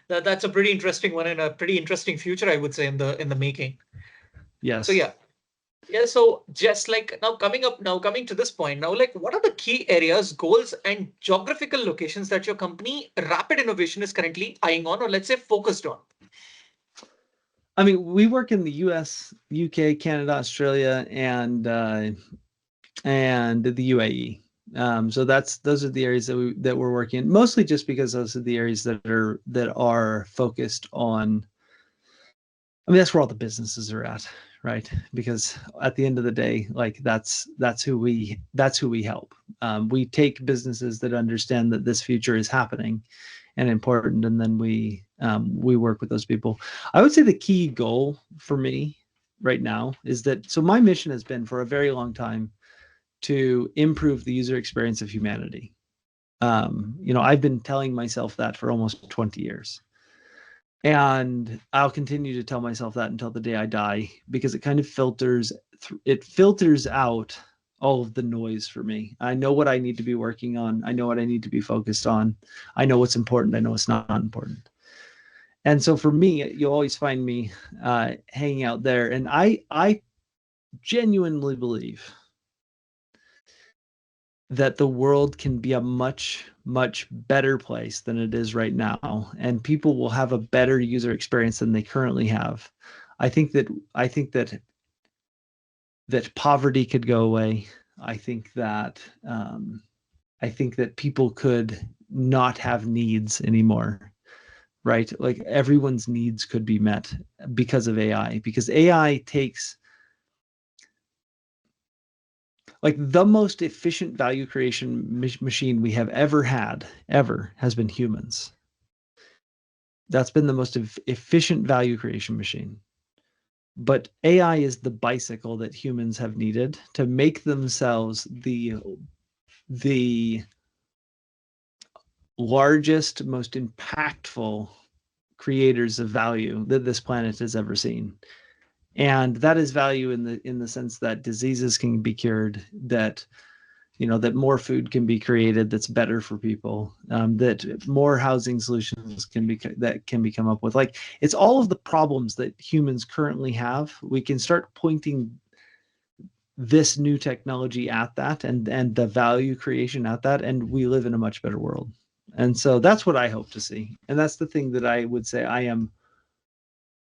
That's a pretty interesting one and a pretty interesting future, I would say, in the making. So Yes. yeah. Yeah, so just like now coming to this point, now like what are the key areas, goals, and geographical locations that your company Rapid Innovation is currently eyeing on, or let's say focused on? I mean, we work in the US, UK, Canada, Australia, and the UAE. So those are the areas that we're working in, mostly just because those are the areas that are focused on. I mean, that's where all the businesses are at, right? Because at the end of the day, like that's who we help. We take businesses that understand that this future is happening and important, and then we work with those people. I would say the key goal for me right now is that, so my mission has been for a very long time to improve the user experience of humanity. I've been telling myself that for almost 20 years. And I'll continue to tell myself that until the day I die, because it kind of filters out all of the noise for me. I know what I need to be working on. I know what I need to be focused on. I know what's important. I know what's not important. And so for me, you'll always find me hanging out there. And I genuinely believe that the world can be a much, much better place than it is right now, and people will have a better user experience than they currently have. I think that I think that that poverty could go away. I think that I think that people could not have needs anymore, right? Like everyone's needs could be met because of AI, because AI takes like the most efficient value creation machine we have ever had, ever, has been humans. That's been the most efficient value creation machine. But AI is the bicycle that humans have needed to make themselves the largest, most impactful creators of value that this planet has ever seen. And that is value in the sense that diseases can be cured, that that more food can be created that's better for people, that more housing solutions can be come up with. Like, it's all of the problems that humans currently have. We can start pointing this new technology at that, and the value creation at that, and we live in a much better world. And so that's what I hope to see. And that's the thing that I would say I am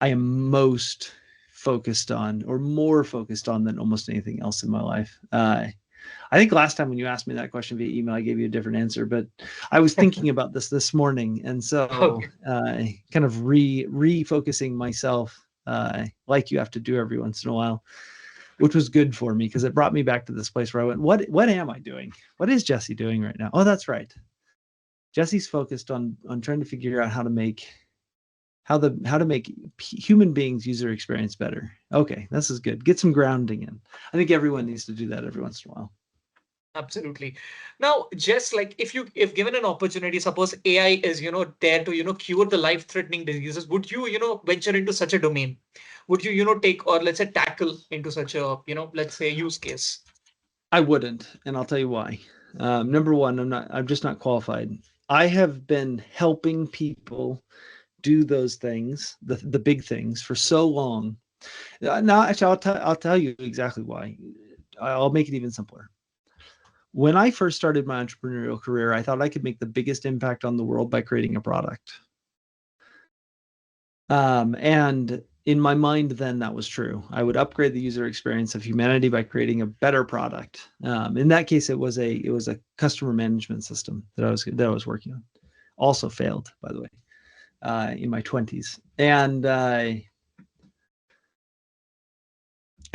most focused on, or more focused on than almost anything else in my life. I think last time when you asked me that question via email, I gave you a different answer, but I was thinking about this morning, and so Okay. kind of refocusing myself, like you have to do every once in a while, which was good for me because it brought me back to this place where I went, what am I doing? What is Jesse doing right now? Oh, that's right. Jesse's focused on trying to figure out how to make human beings user experience better. Okay, this is good. Get some grounding in. I think everyone needs to do that every once in a while. Absolutely. Now, just like if given an opportunity, suppose AI is, there to, cure the life-threatening diseases, would you, venture into such a domain? Would you, take, or let's say tackle into such a, let's say use case? I wouldn't, and I'll tell you why. Number one, I'm just not qualified. I have been helping people do those things, the big things, for so long. No, actually, I'll tell you exactly why. I'll make it even simpler. When I first started my entrepreneurial career, I thought I could make the biggest impact on the world by creating a product. And in my mind, then that was true. I would upgrade the user experience of humanity by creating a better product. In that case, it was a customer management system that I was working on. Also failed, by the way, in my 20s,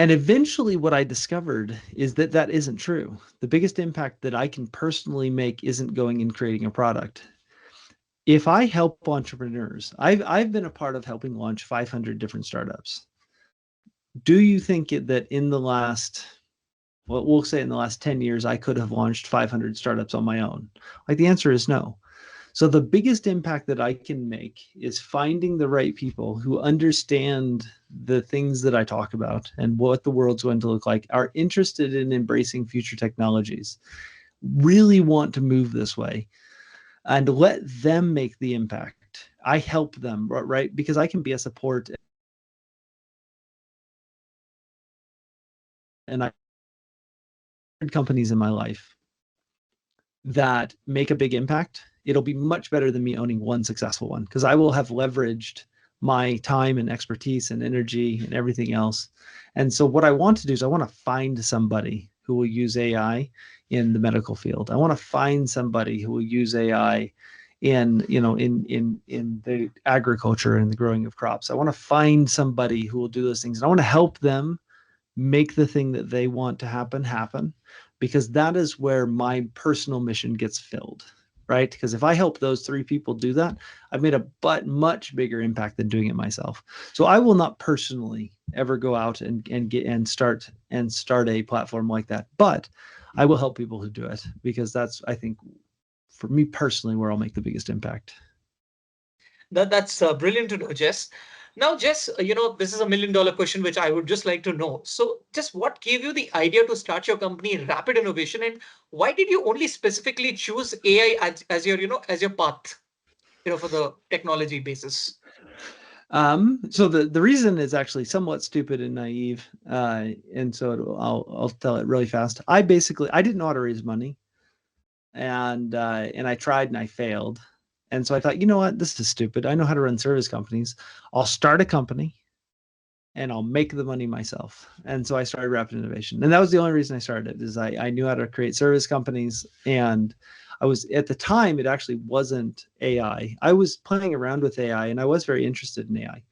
and eventually, what I discovered is that that isn't true. The biggest impact that I can personally make isn't going and creating a product. If I help entrepreneurs, I've been a part of helping launch 500 different startups. Do you think that in the last, well, we'll say in the last 10 years, I could have launched 500 startups on my own? Like, the answer is no. So the biggest impact that I can make is finding the right people who understand the things that I talk about and what the world's going to look like, are interested in embracing future technologies, really want to move this way, and let them make the impact. I help them, right? Because I can be a support, and I had companies in my life that make a big impact. It'll be much better than me owning one successful one, because I will have leveraged my time and expertise and energy and everything else. And so what I want to do is I want to find somebody who will use AI in the medical field. I want to find somebody who will use AI in the agriculture and the growing of crops. I want to find somebody who will do those things, and I want to help them make the thing that they want to happen, because that is where my personal mission gets filled, right? Because if I help those three people do that, I've made a much bigger impact than doing it myself. So I will not personally ever go out and get and start a platform like that, but I will help people who do it, because that's, I think, for me personally, where I'll make the biggest impact. That's brilliant to know, Jess. Now, Jess, this is $1 million question which I would just like to know. So, just what gave you the idea to start your company, Rapid Innovation, and why did you only specifically choose AI as your, as your path, for the technology basis? So the reason is actually somewhat stupid and naive, and so I'll tell it really fast. I didn't know how to raise money, and I tried and I failed, and so I thought, you know what, this is stupid. I know how to run service companies. I'll start a company and I'll make the money myself. And so I started Rapid Innovation, and that was the only reason I started it. Is I knew how to create service companies, and I was at the time it actually wasn't AI. I was playing around with AI, and I was very interested in AI.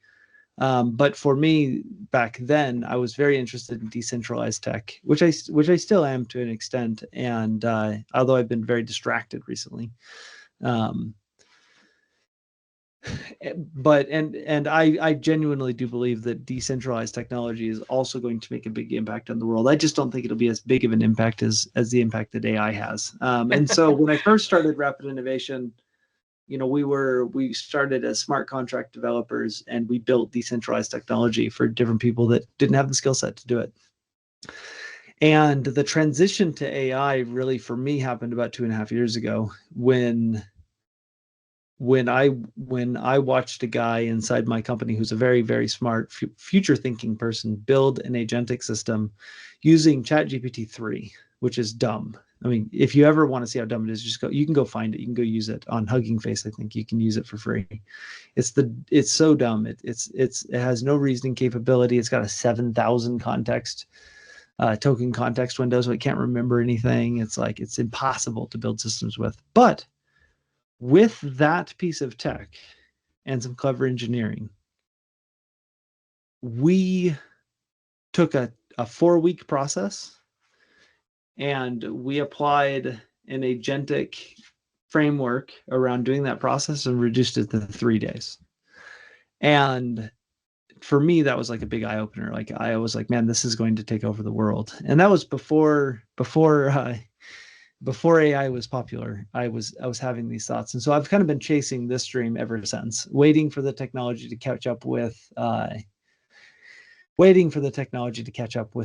But for me back then, I was very interested in decentralized tech, which I still am to an extent. And although I've been very distracted recently, um, but I genuinely do believe that decentralized technology is also going to make a big impact on the world. I just don't think it'll be as big of an impact as the impact that AI has. And so when I first started Rapid Innovation, we started as smart contract developers, and we built decentralized technology for different people that didn't have the skill set to do it. And the transition to AI really for me happened about 2.5 years ago when I watched a guy inside my company who's a very, very smart future thinking person build an agentic system using ChatGPT 3, which is dumb. I mean, if you ever want to see how dumb it is, you can go find it. You can go use it on Hugging Face. I think you can use it for free. It's so dumb. It has no reasoning capability. It's got a 7,000 token context window, so it can't remember anything. It's impossible to build systems with. But with that piece of tech and some clever engineering, we took a 4-week process and we applied an agentic framework around doing that process and reduced it to 3 days. And for me, that was like a big eye opener. Like I was like, man, this is going to take over the world. And that was before AI was popular. I was having these thoughts, and so I've kind of been chasing this dream ever since, waiting for the technology to catch up with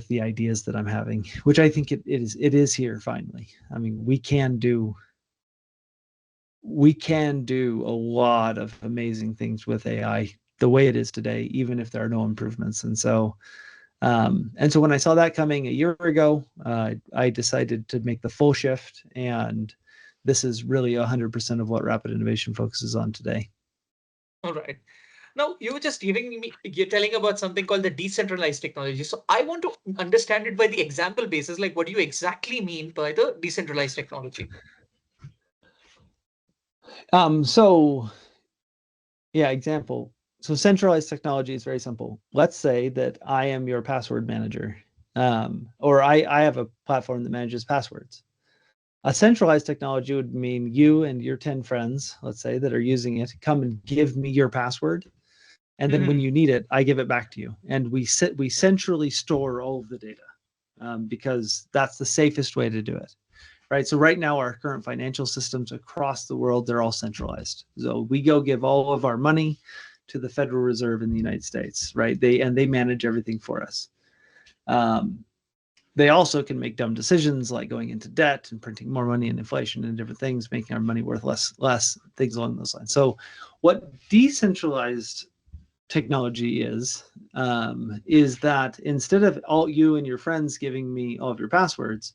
the ideas that I'm having, which I think it is here finally. I mean, we can do a lot of amazing things with AI the way it is today, even if there are no improvements. And so when I saw that coming a year ago, I decided to make the full shift, and this is really 100% of what Rapid Innovation focuses on today. All right. Now, you were just you're telling about something called the decentralized technology. So I want to understand it by the example basis, like what do you exactly mean by the decentralized technology? So yeah, example. So centralized technology is very simple. Let's say that I am your password manager, or I have a platform that manages passwords. A centralized technology would mean you and your 10 friends, let's say, that are using it, come and give me your password. And then when Mhm. you need it, I give it back to you. And we centrally store all of the data, because that's the safest way to do it. Right. So right now, our current financial systems across the world, they're all centralized. So we go give all of our money to the Federal Reserve in the United States, right? They manage everything for us. Um, they also can make dumb decisions like going into debt and printing more money and inflation and different things, making our money worth less things along those lines. So what decentralized technology is that instead of all you and your friends giving me all of your passwords,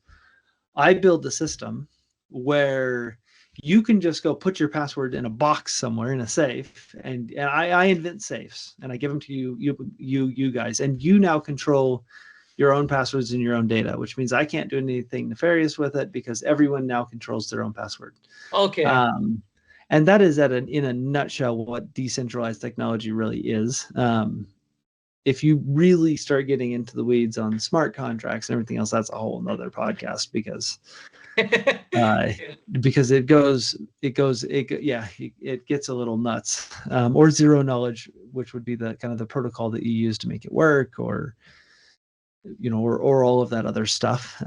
I build a system where you can just go put your password in a box somewhere in a safe, and I invent safes and I give them to you guys, and you now control your own passwords and your own data, which means I can't do anything nefarious with it because everyone now controls their own password. Okay. Um, and that is in a nutshell what decentralized technology really is. If you really start getting into the weeds on smart contracts and everything else, that's a whole nother podcast uh, because it gets a little nuts. Or zero knowledge, which would be the kind of the protocol that you use to make it work, or all of that other stuff.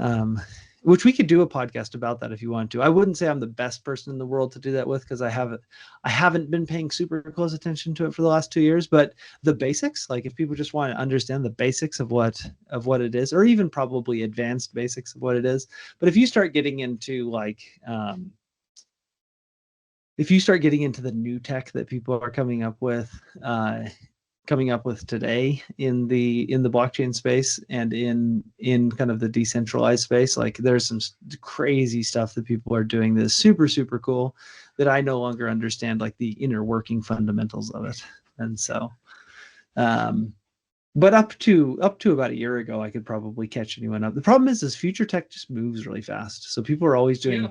which we could do a podcast about that if you want to. I wouldn't say I'm the best person in the world to do that with, because I haven't been paying super close attention to it for the last 2 years. But the basics, like if people just want to understand the basics of what it is, or even probably advanced basics of what it is. But if you start getting into the new tech that people are coming up with today in the blockchain space and in kind of the decentralized space, like there's some crazy stuff that people are doing that's super cool that I no longer understand, like the inner working fundamentals of it. And so but up to about a year ago, I could probably catch anyone up. The problem is future tech just moves really fast, so people are always doing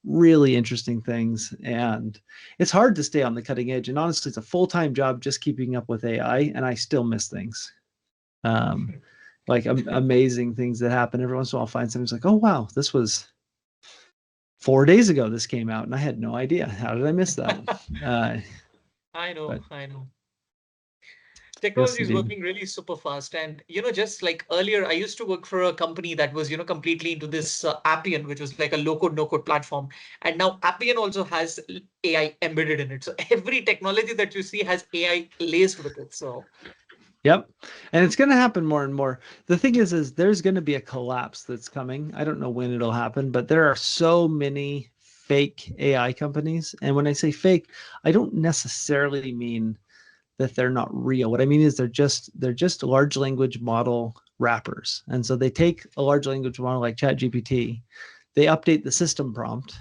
really interesting things, and it's hard to stay on the cutting edge. And honestly, it's a full-time job just keeping up with AI, and I still miss things. Like amazing things that happen. Every once in a while, I'll find something like, oh wow, this was 4 days ago this came out, and I had no idea. How did I miss that? I know, But I know. yes, Technology is indeed. working really super fast. And, just like earlier, I used to work for a company that was, completely into this Appian, which was like a low code, no code platform. And now Appian also has AI embedded in it. So every technology that you see has AI laced with it. So, Yep. And it's going to happen more and more. The thing is there's going to be a collapse that's coming. I don't know when it'll happen, but there are so many fake AI companies. And when I say fake, I don't necessarily mean that they're not real. What I mean is they're just large language model wrappers. And so they take a large language model like ChatGPT, they update the system prompt,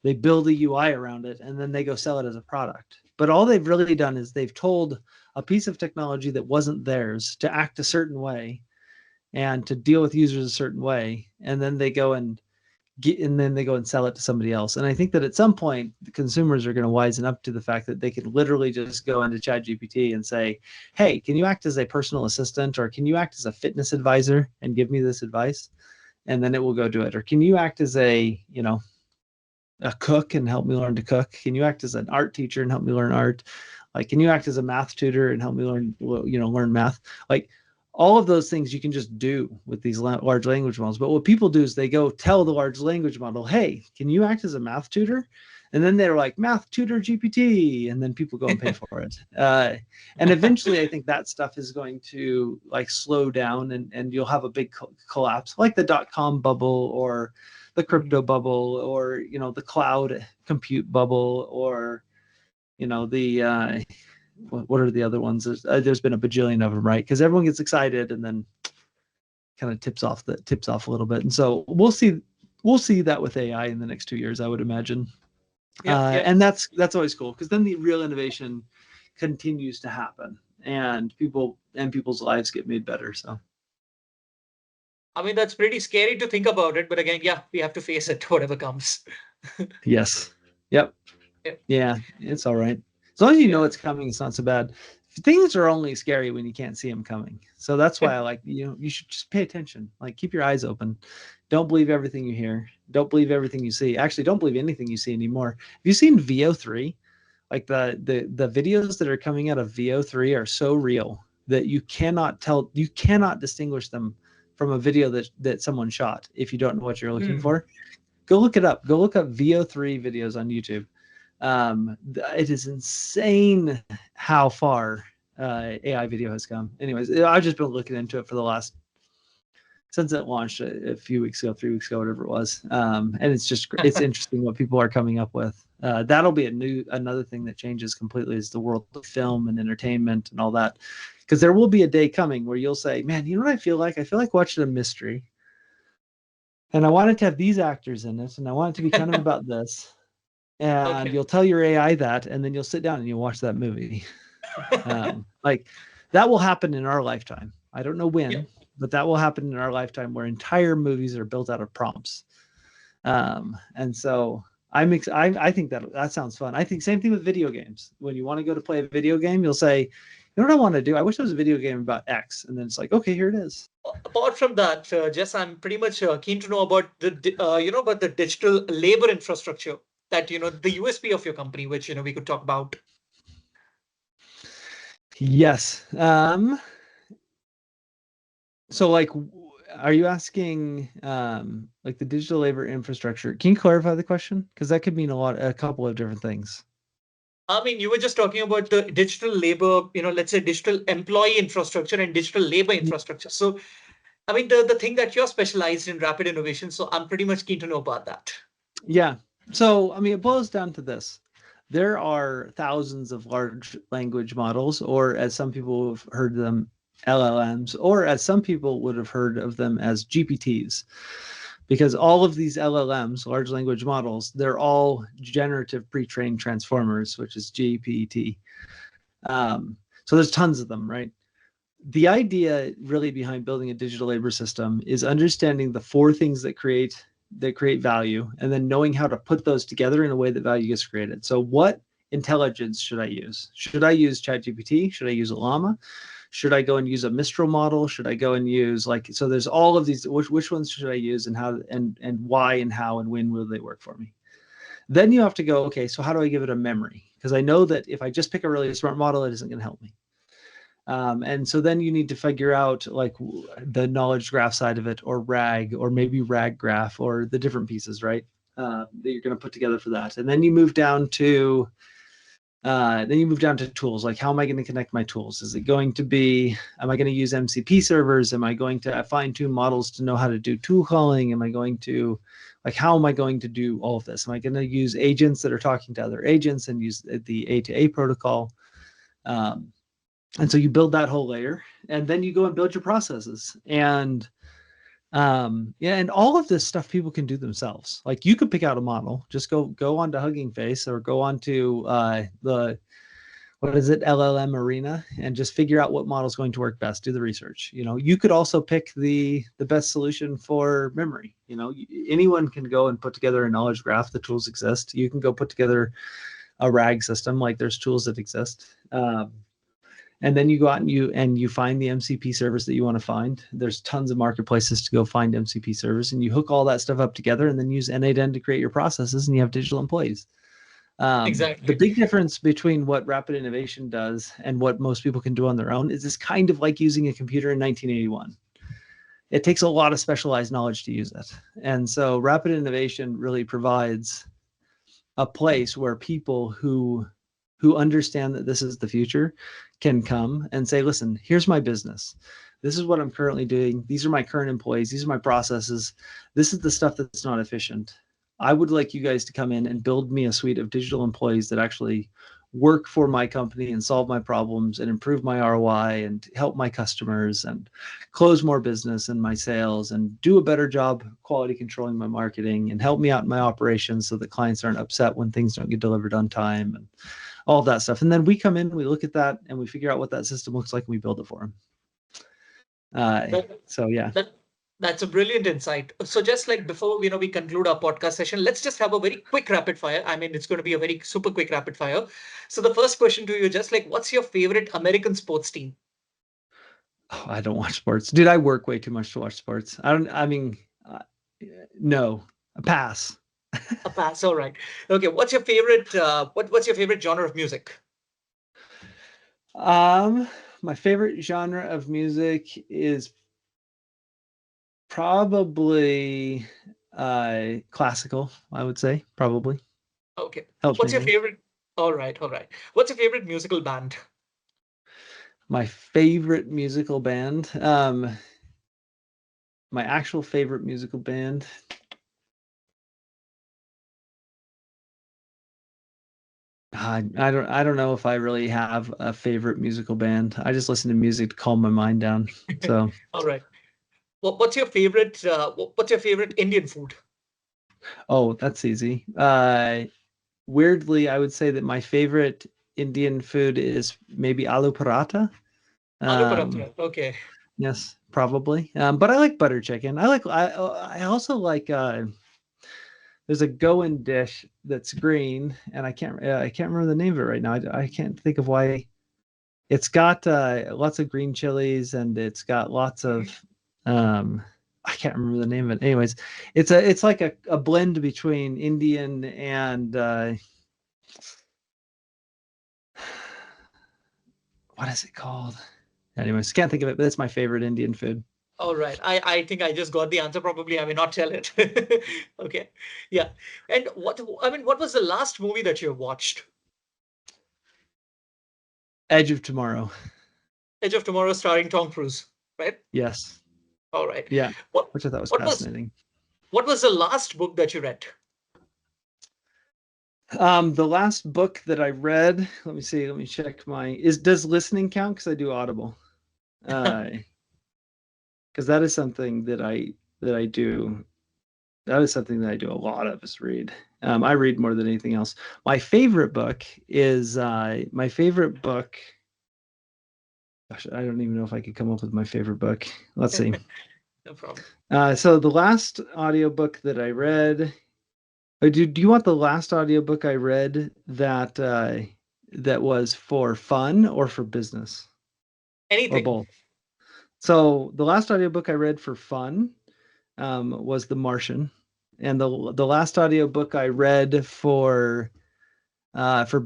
they build a UI around it, and then they go sell it as a product. But all they've really done is they've told a piece of technology that wasn't theirs to act a certain way and to deal with users a certain way, and then they go and sell it to somebody else. And I think that at some point the consumers are going to wisen up to the fact that they can literally just go into ChatGPT and say, hey, can you act as a personal assistant, or can you act as a fitness advisor and give me this advice? And then it will go do it. Or can you act as a cook and help me learn to cook? Can you act as an art teacher and help me learn art? Like, can you act as a math tutor and help me learn math? Like, all of those things you can just do with these large language models. But what people do is they go tell the large language model, hey, can you act as a math tutor? And then they're like, math tutor GPT, and then people go and pay for it. And eventually, I think that stuff is going to like slow down, and you'll have a big collapse, like the dot-com bubble, or the crypto bubble, or the cloud compute bubble, or the what are the other ones? There's been a bajillion of them, right? Because everyone gets excited and then kind of tips off a little bit. And so we'll see that with AI in the next 2 years, I would imagine. yep, yep. And that's always cool, because then the real innovation continues to happen, and people's lives get made better. So I mean, that's pretty scary to think about it. But again, yeah, we have to face it, whatever comes. yes, yep, Yep, yeah, it's all right. As long as you know yeah. it's coming, it's not so bad. Things are only scary when you can't see them coming. So that's why I like, you should just pay attention. Like, keep your eyes open. Don't believe everything you hear. Don't believe everything you see. Actually, don't believe anything you see anymore. Have you seen VO3? Like the videos that are coming out of VO3 are so real that you cannot distinguish them from a video that someone shot if you don't know what you're looking Hmm. for. Go look it up. Go look up VO3 videos on YouTube. It is insane how far AI video has come. Anyways, I've just been looking into it for the last since it launched a few weeks ago, 3 weeks ago, whatever it was. And it's interesting what people are coming up with. That'll be another thing that changes completely, is the world of film and entertainment and all that. Because there will be a day coming where you'll say, man, you know what I feel like? I feel like watching a mystery, and I want it to have these actors in it, and I want it to be kind of about this. And Okay. you'll tell your AI that, and then you'll sit down and you'll watch that movie. Like, that will happen in our lifetime. I don't know Yeah. when, but that will happen in our lifetime, where entire movies are built out of prompts. And so I think that sounds fun. I think same thing with video games. When you want to go to play a video game, you'll say, you know what I want to do? I wish there was a video game about X. And then it's like, okay, here it is. Apart from that, Jess, I'm pretty much keen to know about about the digital labor infrastructure that, the USP of your company, which, we could talk about. Yes. So like, are you asking like the digital labor infrastructure? Can you clarify the question? Because that could mean a couple of different things. I mean, you were just talking about the digital labor, let's say digital employee infrastructure and digital labor infrastructure. So, I mean, the thing that you're specialized in rapid innovation. So I'm pretty much keen to know about that. Yeah. So, I mean, it boils down to this. There are thousands of large language models, or as some people have heard them, LLMs, or as some people would have heard of them as GPTs. Because all of these LLMs, large language models, they're all generative pre-trained transformers, which is GPT. So there's tons of them, right? The idea really behind building a digital labor system is understanding the four things that create value, and then knowing how to put those together in a way that value gets created. So what intelligence should I use? Should I use ChatGPT? Should I use a llama? Should I go and use a Mistral model? Should I go and use so there's all of these, which ones should I use, and how, and why, and how, and when will they work for me? Then you have to go, okay, so how do I give it a memory? Because I know that if I just pick a really smart model, it isn't going to help me. And so then you need to figure out like the knowledge graph side of it, or RAG, or maybe RAG graph, or the different pieces, right? That you're going to put together for that. And then you move down to tools. Like, how am I going to connect my tools? Is it going to be, am I going to use MCP servers? Am I going to fine tune models to know how to do tool calling? Am I going to, like, how am I going to do all of this? Am I going to use agents that are talking to other agents and use the A to A protocol? And so you build that whole layer, and then you go and build your processes. And yeah, and all of this stuff people can do themselves. Like, you could pick out a model, just go onto Hugging Face, or go onto the, what is it, LLM Arena, and just figure out what model is going to work best. Do the research. You could also pick the best solution for memory. Anyone can go and put together a knowledge graph. The tools exist. You can go put together a RAG system. Like, there's tools that exist. And then you go out and you find the MCP service that you want to find. There's tons of marketplaces to go find MCP service, and you hook all that stuff up together, and then use N8N to create your processes, and you have digital employees. The Exactly. big difference between what rapid innovation does and what most people can do on their own is it's kind of like using a computer in 1981. It takes a lot of specialized knowledge to use it. And so rapid innovation really provides a place where people who understand that this is the future can come and say, listen, here's my business. This is what I'm currently doing. These are my current employees. These are my processes. This is the stuff that's not efficient. I would like you guys to come in and build me a suite of digital employees that actually work for my company and solve my problems and improve my ROI and help my customers and close more business and my sales and do a better job quality controlling my marketing and help me out in my operations so that clients aren't upset when things don't get delivered on time and all of that stuff. And then we come in, we look at that, and we figure out what that system looks like, and we build it for them. That, So yeah. that that's a brilliant insight. So just like before, we conclude our podcast session, let's just have a very quick rapid fire. I mean, it's going to be a very super quick rapid fire. So the first question to you, just like, what's your favorite American sports team? Oh, I don't watch sports, dude. I work way too much to watch sports. I mean, uh, no, pass. A pass. All right. Okay. What's your favorite? What's your favorite genre of music? Um, my favorite genre of music is probably classical, I would say, probably. Okay. Helps me What's your think. favorite? All right. All right. What's your favorite musical band? My favorite musical band, my actual favorite musical band. I don't know if I really have a favorite musical band. I just listen to music to calm my mind down. So, All right. What's your favorite? What's your favorite Indian food? oh, that's easy. Weirdly, I would say that my favorite Indian food is maybe aloo paratha. Aloo Um, paratha. Okay. yes, probably. But I like butter chicken. I also like there's a Goan dish that's green, and I can't remember the name of it right now. I can't think of why. It's got lots of green chilies, and it's got lots of um, I can't remember the name of it. Anyways, it's like a blend between Indian and what is it called? Anyways, can't think of it, but it's my favorite Indian food. All right. I think I just got the answer. Probably I may not tell it. Okay. Yeah. And what was the last movie that you watched? Edge of Tomorrow. Edge of Tomorrow starring Tom Cruise, right? Yes. All right. Yeah. What Which I thought was what was fascinating. what was the last book that you read? The last book that I read, let me see, let me check my does listening count? Because I do Audible. Because that is something that I do. That is something that I do a lot of is read. I read more than anything else. My favorite book is my favorite book. Gosh, I don't even know if I could come up with my favorite book. Let's see. No problem. So the last audiobook that I read. Do you want the last audiobook I read that was for fun or for business or Anything. both? So the last audiobook I read for fun was The Martian, and the last audiobook I read for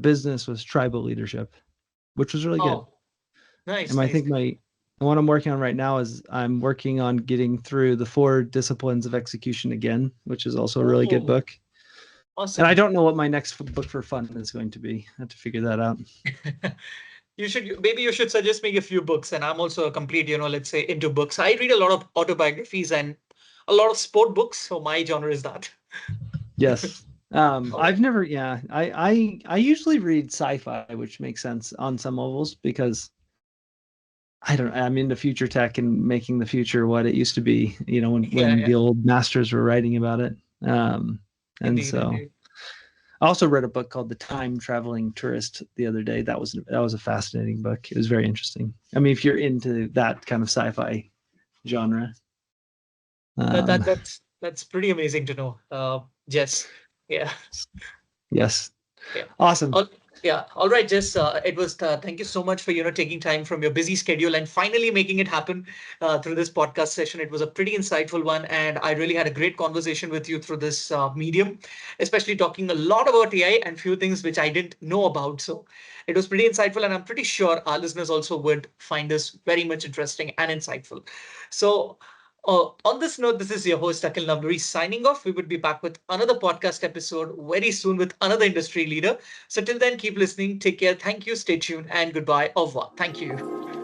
business was Tribal Leadership, which was really good. Oh, nice, And I nice. think my what I'm working on right now is I'm working on getting through the 4 disciplines of execution again, which is also a really good Oh, book. And I awesome. don't know what my next book for fun is going to be. I have to figure that out. You should suggest me a few books, and I'm also a complete, let's say, into books. I read a lot of autobiographies and a lot of sport books, so my genre is that. Yes. All I've right. never, yeah, I usually read sci-fi, which makes sense on some levels because I'm into future tech and making the future what it used to be, Yeah, when yeah. the old masters were writing about it. And Indeed, so indeed. I also read a book called The Time Traveling Tourist the other day. That was a fascinating book. It was very interesting. I mean, if you're into that kind of sci-fi genre. That that Um, that's pretty amazing to know, Jess. Yeah. yes. Yeah. Awesome. All, yeah. All right, Jess. It was. Thank you so much for taking time from your busy schedule and finally making it happen through this podcast session. It was a pretty insightful one, and I really had a great conversation with you through this medium, especially talking a lot about AI and few things which I didn't know about. So it was pretty insightful, and I'm pretty sure our listeners also would find this very much interesting and insightful. So on this note, this is your host, Akhil Navluri, signing off. We would be back with another podcast episode very soon with another industry leader. So till then, keep listening. Take care. Thank you. Stay tuned. And goodbye. Au revoir. Thank you.